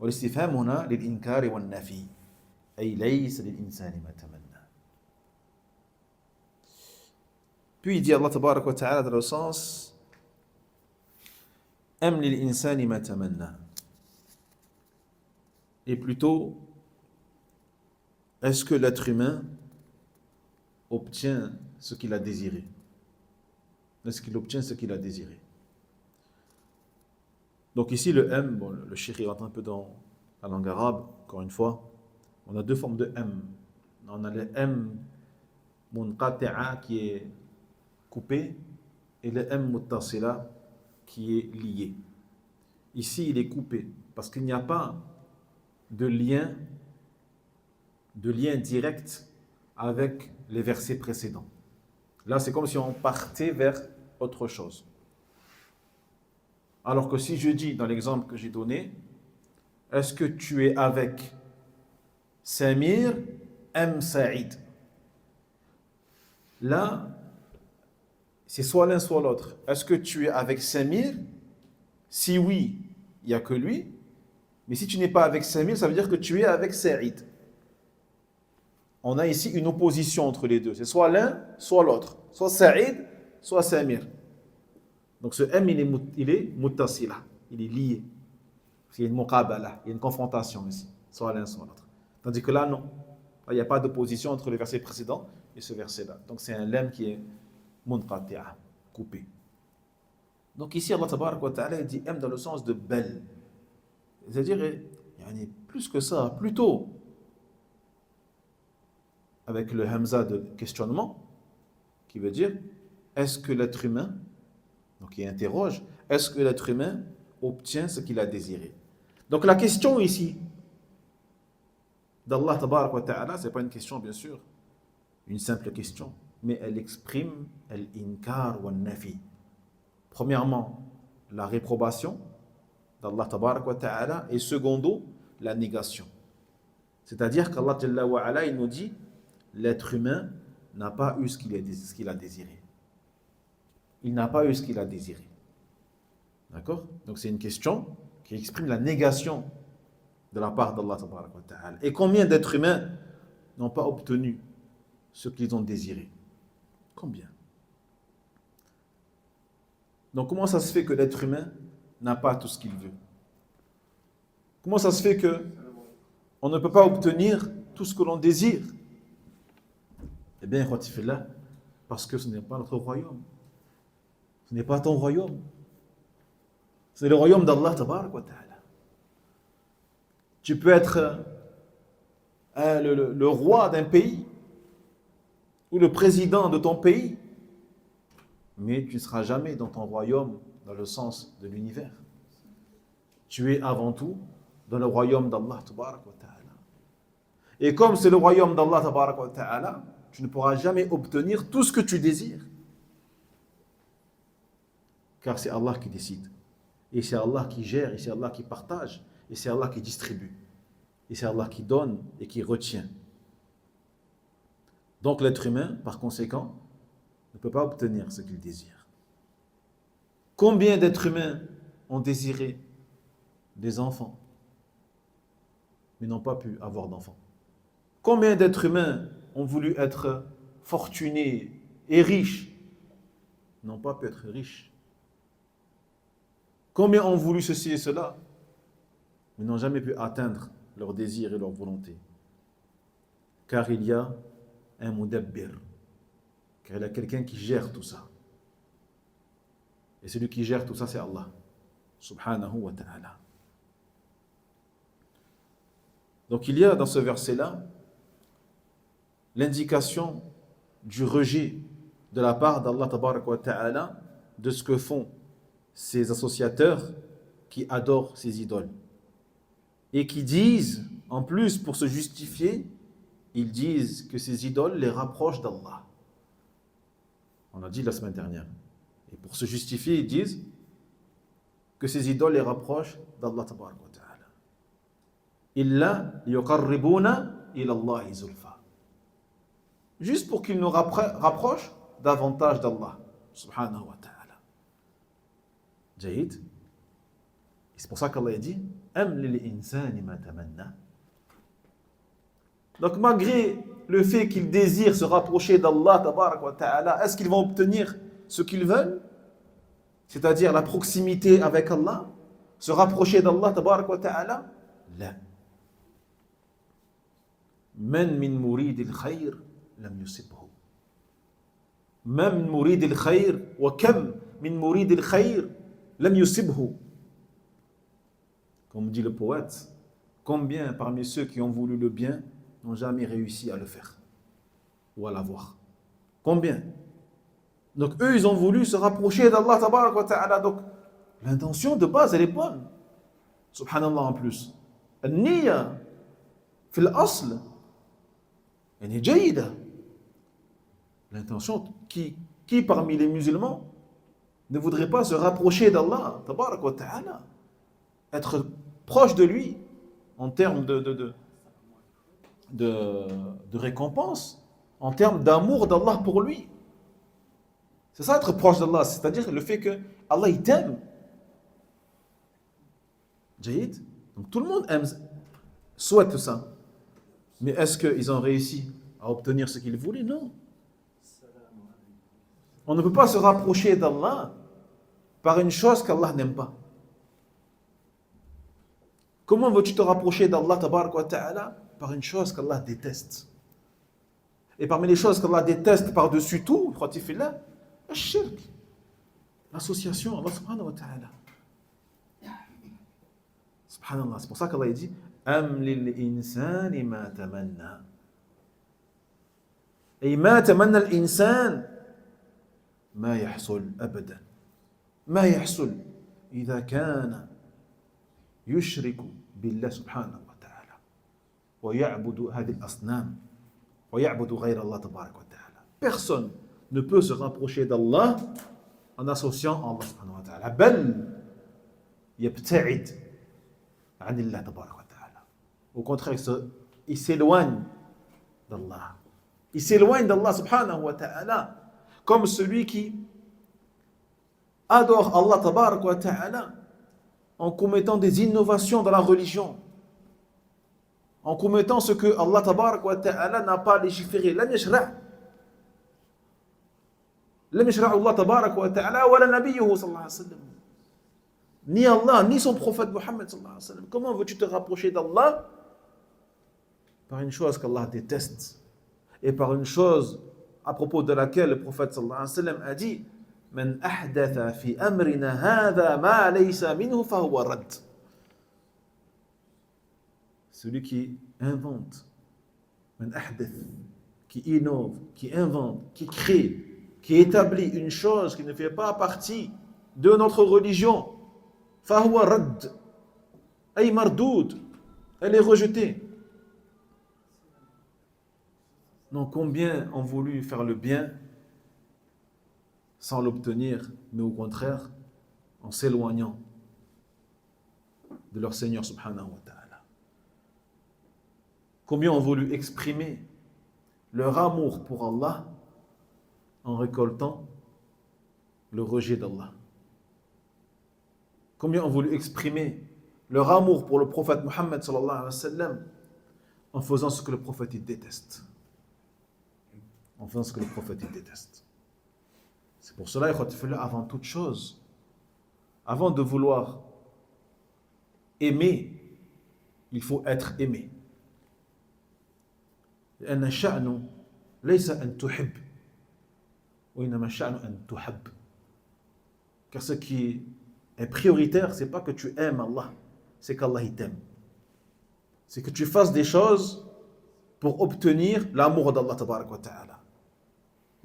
والاستفهام هنا للإنكار والنفي، أي ليس للإنسان ما تمنى. Puis il dit Allah tabarak wa ta'ala dans le sens Am lil-insani ma tamanna. Et plutôt, est-ce que l'être humain obtient ce qu'il a désiré? Est-ce qu'il obtient ce qu'il a désiré? Donc ici le M, bon, le chéri rentre un peu dans la langue arabe, encore une fois. On a deux formes de M. On a le M munqati'a qui est coupé et le M muttasila qui est lié. Ici il est coupé parce qu'il n'y a pas de lien direct avec les versets précédents. Là c'est comme si on partait vers autre chose. Alors que si je dis dans l'exemple que j'ai donné, est-ce que tu es avec Samir M. Saïd? Là, c'est soit l'un soit l'autre. Est-ce que tu es avec Samir? Si oui, il n'y a que lui. Mais si tu n'es pas avec Samir, ça veut dire que tu es avec Saïd. On a ici une opposition entre les deux. C'est soit l'un, soit l'autre. Soit Saïd, soit Samir. Donc ce M, il est muttasila. Il est lié. Il y a une muqabala, il y a une confrontation ici. Soit l'un, soit l'autre. Tandis que là, non. Là, il n'y a pas d'opposition entre le verset précédent et ce verset-là. Donc c'est un lem qui est munqati'a, coupé. Donc ici, Allah tabarak wa ta'ala dit M dans le sens de bel. C'est-à-dire, plus que ça, plutôt, avec le hamza de questionnement, qui veut dire, est-ce que l'être humain, donc il interroge, est-ce que l'être humain obtient ce qu'il a désiré? Donc la question ici d'Allah tabarak wa ta'ala, ce n'est pas une question bien sûr, une simple question, mais elle exprime al-inkar wa nafi. Premièrement, la réprobation d'Allah tabarak wa ta'ala, et secondo, la négation. C'est-à-dire qu'Allah jalla wa ala, il nous dit, l'être humain n'a pas eu ce qu'il a désiré. Il n'a pas eu ce qu'il a désiré. D'accord? Donc c'est une question qui exprime la négation de la part d'Allah tabarak wa ta'ala. Et combien d'êtres humains n'ont pas obtenu ce qu'ils ont désiré? Combien? Donc comment ça se fait que l'être humain n'a pas tout ce qu'il veut? Comment ça se fait que on ne peut pas obtenir tout ce que l'on désire? Eh bien, parce que ce n'est pas notre royaume. Ce n'est pas ton royaume. C'est le royaume d'Allah tabarak wa ta'ala. Tu peux être le roi d'un pays ou le président de ton pays, mais tu ne seras jamais dans ton royaume dans le sens de l'univers. Tu es avant tout dans le royaume d'Allah tabarak wa ta'ala. Et comme c'est le royaume d'Allah tabarak wa ta'ala, tu ne pourras jamais obtenir tout ce que tu désires. Car c'est Allah qui décide. Et c'est Allah qui gère, et c'est Allah qui partage, et c'est Allah qui distribue. Et c'est Allah qui donne et qui retient. Donc l'être humain, par conséquent, ne peut pas obtenir ce qu'il désire. Combien d'êtres humains ont désiré des enfants, mais n'ont pas pu avoir d'enfants? Combien d'êtres humains ont voulu être fortunés et riches, n'ont pas pu être riches? Combien ont voulu ceci et cela, mais n'ont jamais pu atteindre leurs désirs et leurs volontés? Car il y a un mudabbir, car il y a quelqu'un qui gère tout ça. Et celui qui gère tout ça, c'est Allah, subhanahu wa ta'ala. Donc il y a dans ce verset-là l'indication du rejet de la part d'Allah tabaraka wa ta'ala de ce que font ces associateurs qui adorent ces idoles. Et qui disent, en plus pour se justifier, ils disent que ces idoles les rapprochent d'Allah. On l'a dit la semaine dernière. Et pour se justifier, ils disent que ces idoles les rapprochent d'Allah tabaraka wa ta'ala. Illa yuqarribuna ila Allahi zulfa. Juste pour qu'ils nous rapprochent davantage d'Allah subhanahu wa ta'ala. Jahid. C'est pour ça qu'Allah a dit Am lil insani ma tamanna. Donc malgré le fait qu'ils désirent se rapprocher d'Allah tabarak wa ta'ala, est-ce qu'ils vont obtenir ce qu'ils veulent? C'est-à-dire la proximité avec Allah, se rapprocher d'Allah tabarak wa ta'ala? La. Man min murid al-khayr lam yusibhu. Man min murid al-khayr wa kam min murid al-khayr lam yusibhu. Comme dit le poète, combien parmi ceux qui ont voulu le bien n'ont jamais réussi à le faire ou à l'avoir? Combien? Donc eux, ils ont voulu se rapprocher d'Allah tabarak wa ta'ala. Donc l'intention de base, elle est bonne. Subhanallah en plus. Al-niyya fil asl, elle est jaïda. L'intention, qui parmi les musulmans ne voudrait pas se rapprocher d'Allah tabarak wa ta'ala, être proche de lui en termes de récompense, en termes d'amour d'Allah pour lui. C'est ça être proche d'Allah, c'est-à-dire le fait que Allah il t'aime. Jahid. Donc tout le monde aime, souhaite ça. Mais est-ce qu'ils ont réussi à obtenir ce qu'ils voulaient? Non. On ne peut pas se rapprocher d'Allah par une chose qu'Allah n'aime pas. Comment veux-tu te rapprocher d'Allah tabarak wa ta'ala par une chose qu'Allah déteste? Et parmi les choses qu'Allah déteste par-dessus tout, khatifillah, al-shirk, l'association, Allah subhanahu wa ta'ala. Subhanallah, c'est pour ça qu'Allah dit Am lil insani ma tamanna. Et ma tamanna al-insan ma yahsul abadan. Ma yahsul idha kana يشرك بالله سبحانه وتعالى ويعبد هذه الأصنام ويعبد غير الله تبارك وتعالى. Personne ne peut se rapprocher d'Allah en associant Allah subhanahu wa ta'ala. بل يبتعد عن الله تبارك وتعالى. Au contraire, il s'éloigne d'Allah. Il s'éloigne d'Allah subhanahu wa ta'ala comme celui qui adore Allah tabarak wa ta'ala en commettant des innovations dans la religion, en commettant ce que Allah tabarak wa ta'ala n'a pas légiféré. Lam yashra' Allah tabarak wa ta'ala wa la nabiyyuhu sallallahu alayhi wa sallam. Ni Allah, ni son prophète Muhammad sallallahu alayhi wa sallam. Comment veux-tu te rapprocher d'Allah? Par une chose qu'Allah déteste. Et par une chose à propos de laquelle le prophète sallallahu alayhi wa sallam a dit Man ahdatha fi amrina hadha ma laysa minhu fahuwa rad. Celui qui invente, man ahdath, qui innove, qui invente, qui crée, qui établit une chose qui ne fait pas partie de notre religion, fahuwa rad, ay mardoud, elle est rejetée. Donc combien ont voulu faire le bien sans l'obtenir, mais au contraire, en s'éloignant de leur Seigneur subhanahu wa ta'ala. Combien ont voulu exprimer leur amour pour Allah en récoltant le rejet d'Allah. Combien ont voulu exprimer leur amour pour le prophète Muhammad sallallahu alayhi wa sallam en faisant ce que le prophète il déteste. En faisant ce que le prophète il déteste. C'est pour cela, avant toute chose, avant de vouloir aimer, il faut être aimé. لأن الشأن ليس أن تحب وإنما الشأن أن تحب. Car ce qui est prioritaire, c'est pas que tu aimes Allah, c'est qu'Allah il t'aime. C'est que tu fasses des choses pour obtenir l'amour d'Allah tabarak wa ta'ala.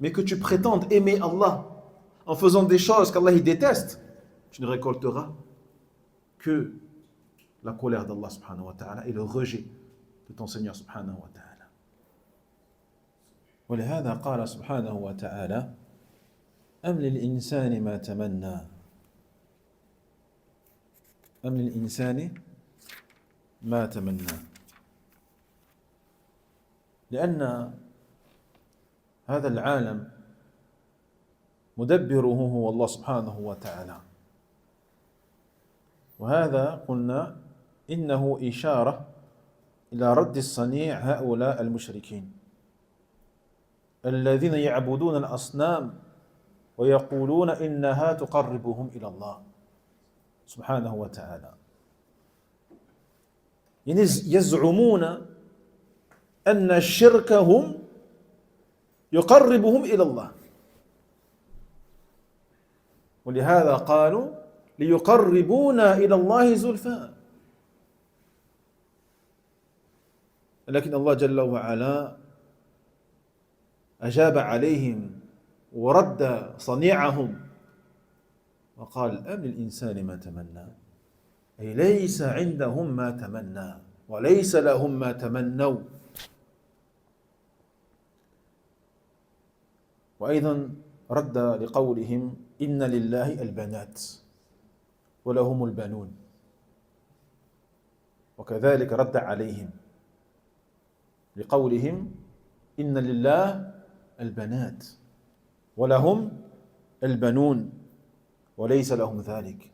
Mais que tu prétendes aimer Allah en faisant des choses qu'Allah il déteste, tu ne récolteras que la colère d'Allah subhanahu wa ta'ala et le rejet de ton Seigneur subhanahu wa ta'ala. ولهذا قال سبحانه وتعالى أم للإنسان ما تمنى أم للإنسان ما تمنى لأن هذا العالم مدبره هو الله سبحانه وتعالى وهذا قلنا إنه إشارة إلى رد الصنيع هؤلاء المشركين الذين يعبدون الأصنام ويقولون إنها تقربهم إلى الله سبحانه وتعالى يزعمون أن الشرك هم يقربهم إلى الله ولهذا قالوا ليقربونا إلى الله زلفى لكن الله جل وعلا أجاب عليهم ورد صنيعهم وقال أم للإنسان ما تمنى أي ليس عندهم ما تمنى وليس لهم ما تمنوا وأيضا رد لقولهم إن لله البنات ولهم البنون وكذلك رد عليهم لقولهم إن لله البنات ولهم البنون وليس لهم ذلك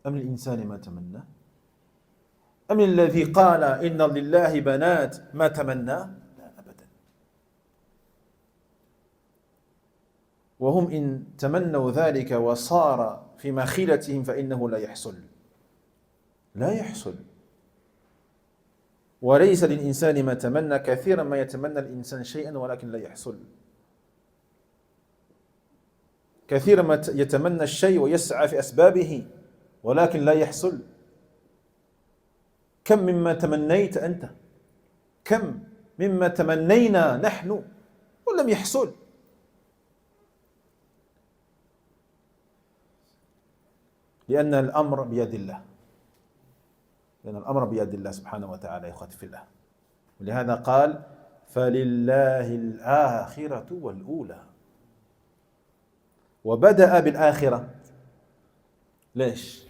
أم للإنسان ما تمنى أم الذي قال إن لله بنات ما تمنى لا أبدا وهم إن تمنوا ذلك وصار في مخيلتهم فإنه لا يحصل لا يحصل وليس للإنسان ما تمنى كثيرا ما يتمنى الإنسان شيئا ولكن لا يحصل كثيرا ما يتمنى الشيء ويسعى في أسبابه ولكن لا يحصل كم مما تمنيت أنت كم مما تمنينا نحن ولم يحصل لأن الأمر بيد الله لأن الأمر بيد الله سبحانه وتعالى يا أخوتي في الله ولهذا قال فلله الآخرة والأولى وبدأ بالآخرة ليش؟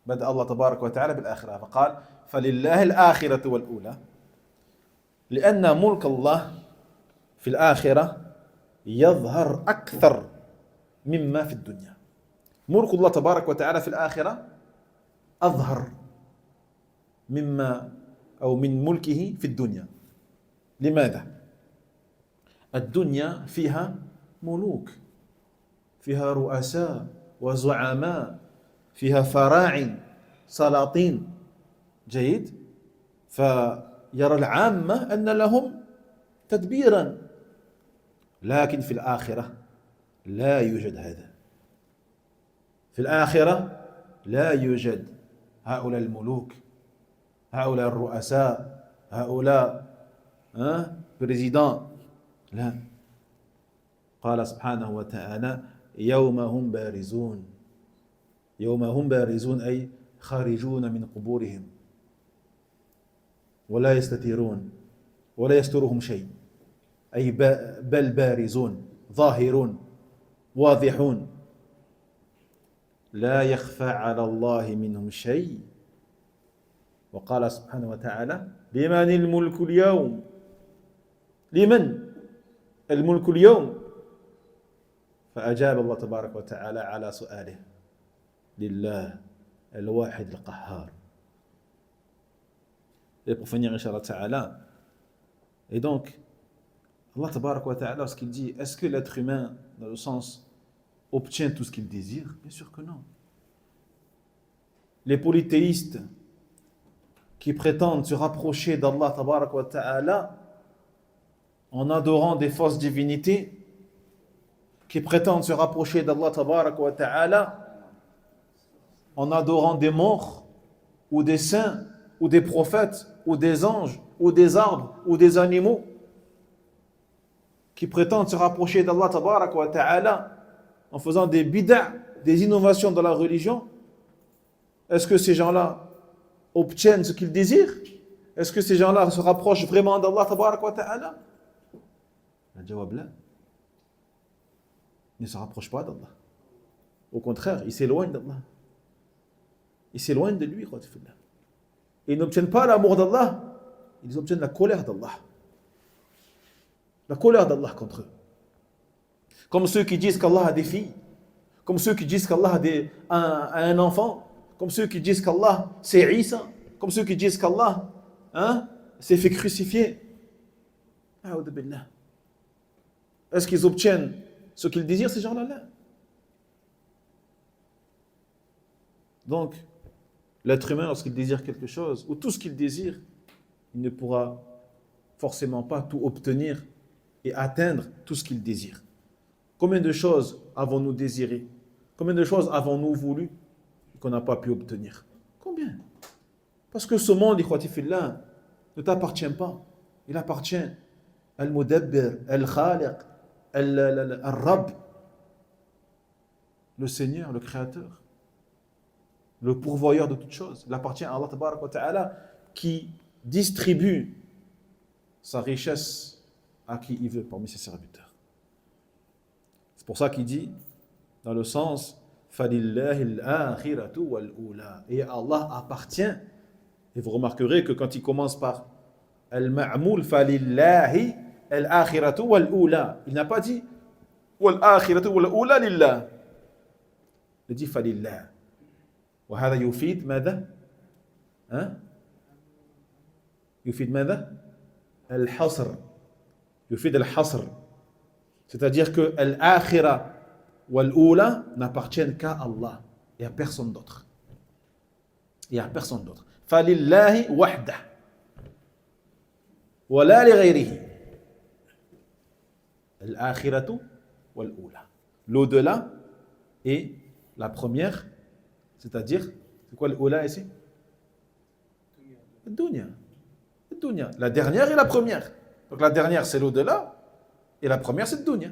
بدأ الله تبارك وتعالى بالآخرة فقال فلله الآخرة والأولى لأن ملك الله في الآخرة يظهر أكثر مما في الدنيا ملك الله تبارك وتعالى في الآخرة أظهر مما أو من ملكه في الدنيا لماذا؟ الدنيا فيها ملوك فيها رؤساء وزعماء فيها فراعين سلاطين جيد فيرى العامة أن لهم تدبيرا لكن في الآخرة لا يوجد هذا في الآخرة لا يوجد هؤلاء الملوك هؤلاء الرؤساء هؤلاء بريزيدان لا قال سبحانه وتعالى يوم هم بارزون يوم هم بارزون أي خارجون من قبورهم ولا يستترون ولا يسترهم شيء أي بل بارزون ظاهرون واضحون لا يخفى على الله منهم شيء وقال سبحانه وتعالى لمن الملك اليوم لمن الملك اليوم فأجاب الله تبارك وتعالى على سؤاله لله الواحد القهار. Et pour finir, Inch'Allah Ta'ala, et donc, Allah Tabarak wa Ta'ala, lorsqu'il dit, est-ce que l'être humain, dans le sens, obtient tout ce qu'il désire? Bien sûr que non. Les polythéistes qui prétendent se rapprocher d'Allah Tabarak wa Ta'ala en adorant des fausses divinités, qui prétendent se rapprocher d'Allah Tabarak wa Ta'ala en adorant des morts, ou des saints, ou des prophètes, ou des anges, ou des arbres, ou des animaux, qui prétendent se rapprocher d'Allah Tabarak wa Ta'ala en faisant des bid'a, des innovations dans la religion, est-ce que ces gens-là obtiennent ce qu'ils désirent? Est-ce que ces gens-là se rapprochent vraiment d'Allah Tabarak wa Ta'ala? Le jawab là. Ils ne se rapprochent pas d'Allah. Au contraire, ils s'éloignent d'Allah. Ils s'éloignent de lui. Et ils n'obtiennent pas l'amour d'Allah, ils obtiennent la colère d'Allah. La colère d'Allah contre eux. Comme ceux qui disent qu'Allah a des filles, comme ceux qui disent qu'Allah a un enfant, comme ceux qui disent qu'Allah c'est Isa, comme ceux qui disent qu'Allah s'est fait crucifier. A'udhu billah. Est-ce qu'ils obtiennent ce qu'ils désirent, ces gens-là? Donc, l'être humain, lorsqu'il désire quelque chose, ou tout ce qu'il désire, il ne pourra forcément pas tout obtenir et atteindre tout ce qu'il désire. Combien de choses avons-nous désiré? Combien de choses avons-nous voulu qu'on n'a pas pu obtenir? Combien? Parce que ce monde, ikhwati fillah, ne t'appartient pas. Il appartient al-Mudabbir, al-Khaliq, al-Rabb, le Seigneur, le Créateur, le pourvoyeur de toutes choses. Il appartient à Allah Tabarak wa Ta'ala qui distribue sa richesse à qui il veut parmi ses serviteurs. C'est pour ça qu'il dit dans le sens فَلِلَّهِ الْآخِرَةُ وَالْأُولَى. Et Allah appartient. Et vous remarquerez que quand il commence par al-ma'moul فَلِلَّهِ الْآخِرَةُ وَالْأُولَى, il n'a pas dit وَالْآخِرَةُ وَالْأُولَى لِلَّهِ. Il dit فَلِلَّهِ. وهذا يفيد ماذا؟ يفيد ماذا؟ الحصر. يفيد الحصر. C'est-à-dire que l'Akhira ou l'Oula n'appartiennent qu'à Allah. Il n'y a personne d'autre. Il n'y a personne d'autre. فَلِلَّهِ وَحْدَهُ وَلَا لِغَيْرِهِ. الْآخِرَةُ وَالْأُولَى. L'au-delà et la première, c'est-à-dire, c'est quoi l'Oula ici? Dunya. Dunya. La dernière et la première. Donc la dernière c'est l'au-delà et la première c'est Dunya.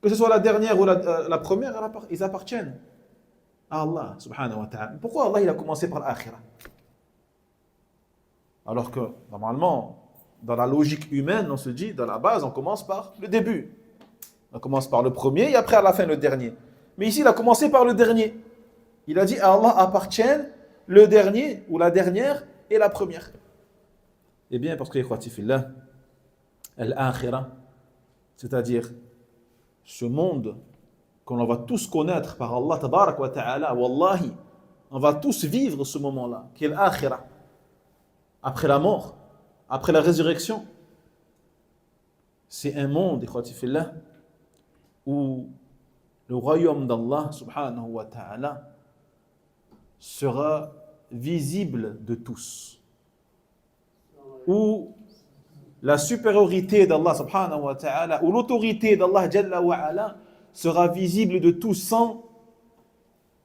Que ce soit la dernière ou la première, ils appartiennent à Allah subhanahu wa ta'ala. Pourquoi Allah il a commencé par l'Akhira? Alors que normalement, dans la logique humaine, on se dit, dans la base, on commence par le début. On commence par le premier et après à la fin le dernier. Mais ici, il a commencé par le dernier. Il a dit à Allah appartiennent le dernier ou la dernière et la première. Eh bien, parce que, ikhwati fillah, al-akhira, c'est-à-dire ce monde qu'on va tous connaître par Allah tabarak wa ta'ala, wallahi, on va tous vivre ce moment-là, qui est l'akhira, après la mort, après la résurrection. C'est un monde, ikhwati fillah, où le royaume d'Allah subhanahu wa ta'ala sera visible de tous, où la supériorité d'Allah subhanahu wa ta'ala, ou l'autorité d'Allah jalla wa ala sera visible de tous, sans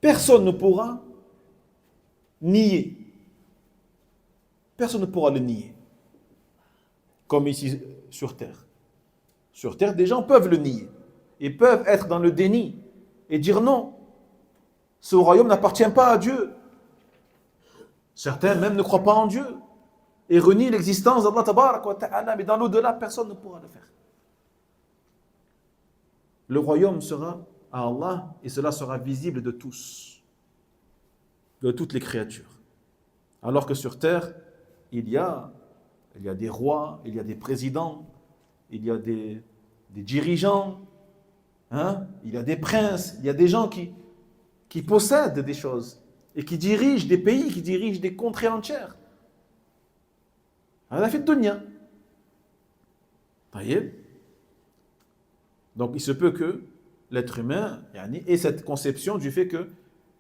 personne ne pourra nier. Personne ne pourra le nier. Comme ici sur terre. Sur terre, des gens peuvent le nier. Ils peuvent être dans le déni et dire non, ce royaume n'appartient pas à Dieu. Certains même ne croient pas en Dieu et renient l'existence d'Allah tabarak wa ta'ala, mais dans l'au-delà, personne ne pourra le faire. Le royaume sera à Allah et cela sera visible de tous, de toutes les créatures. Alors que sur terre, il y a il y a des rois, il y a des présidents, il y a des dirigeants, hein? Il y a des princes, il y a des gens qui possèdent des choses et qui dirigent des pays, qui dirigent des contrées entières. هذا في الدنيا. طيب. Donc il se peut que l'être humain ait cette conception du fait que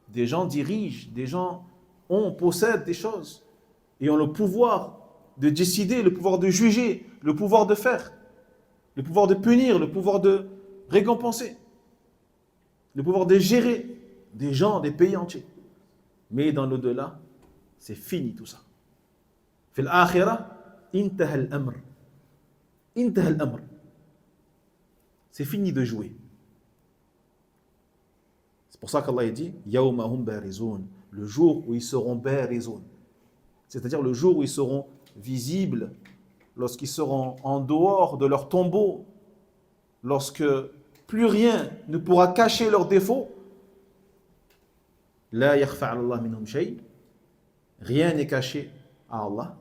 des gens dirigent, des gens possèdent des choses et ont le pouvoir de décider, le pouvoir de juger, le pouvoir de faire, le pouvoir de punir, le pouvoir de récompenser, le pouvoir de gérer des gens, des pays entiers. Mais dans l'au-delà, c'est fini tout ça. في الآخرة انتهى الأمر. انتهى الأمر. C'est fini de jouer. C'est pour ça qu'Allah dit يَوْمَ هُمْ بَارِزُونَ, le jour où ils seront barizoun, c'est-à-dire le jour où ils seront visibles, lorsqu'ils seront en dehors de leur tombeau, lorsque plus rien ne pourra cacher leurs défauts. لا يخفى على الله منهم شيء. Rien n'est caché à Allah.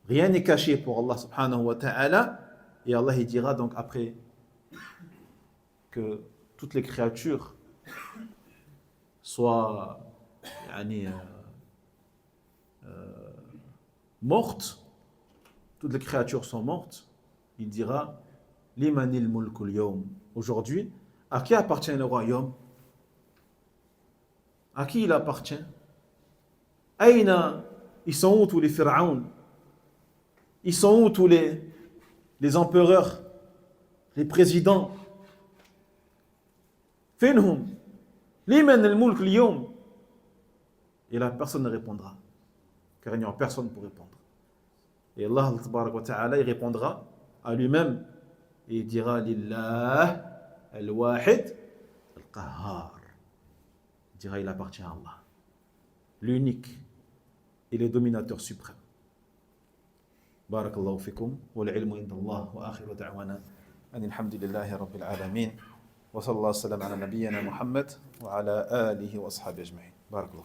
Rien n'est caché pour Allah subhanahu wa ta'ala. Et Allah il dira donc après que toutes les créatures soient mortes, toutes les créatures sont mortes, il dira limanil mulkul yawm. Aujourd'hui, à qui appartient le royaume? À qui il appartient? Aïna, ils sont où tous les pharaons? Ils sont où tous les empereurs, les présidents? Finhum, liman al-mulk al-yawm. Et là, personne ne répondra, car il n'y aura personne pour répondre. Et Allah tabarak wa ta'ala, il répondra à lui-même et il dira Lillah al-wahid al-qahhar. Il dira il appartient à Allah, l'unique et le dominateur suprême. Barakallahu fikum wal ilmu inda Allah wa akhiru da'wana anil hamdulillahi rabbil alamin wa sallallahu sallam ala nabiyyina Muhammad wa ala alihi wa ashabihi ajma'in. Barakallahu.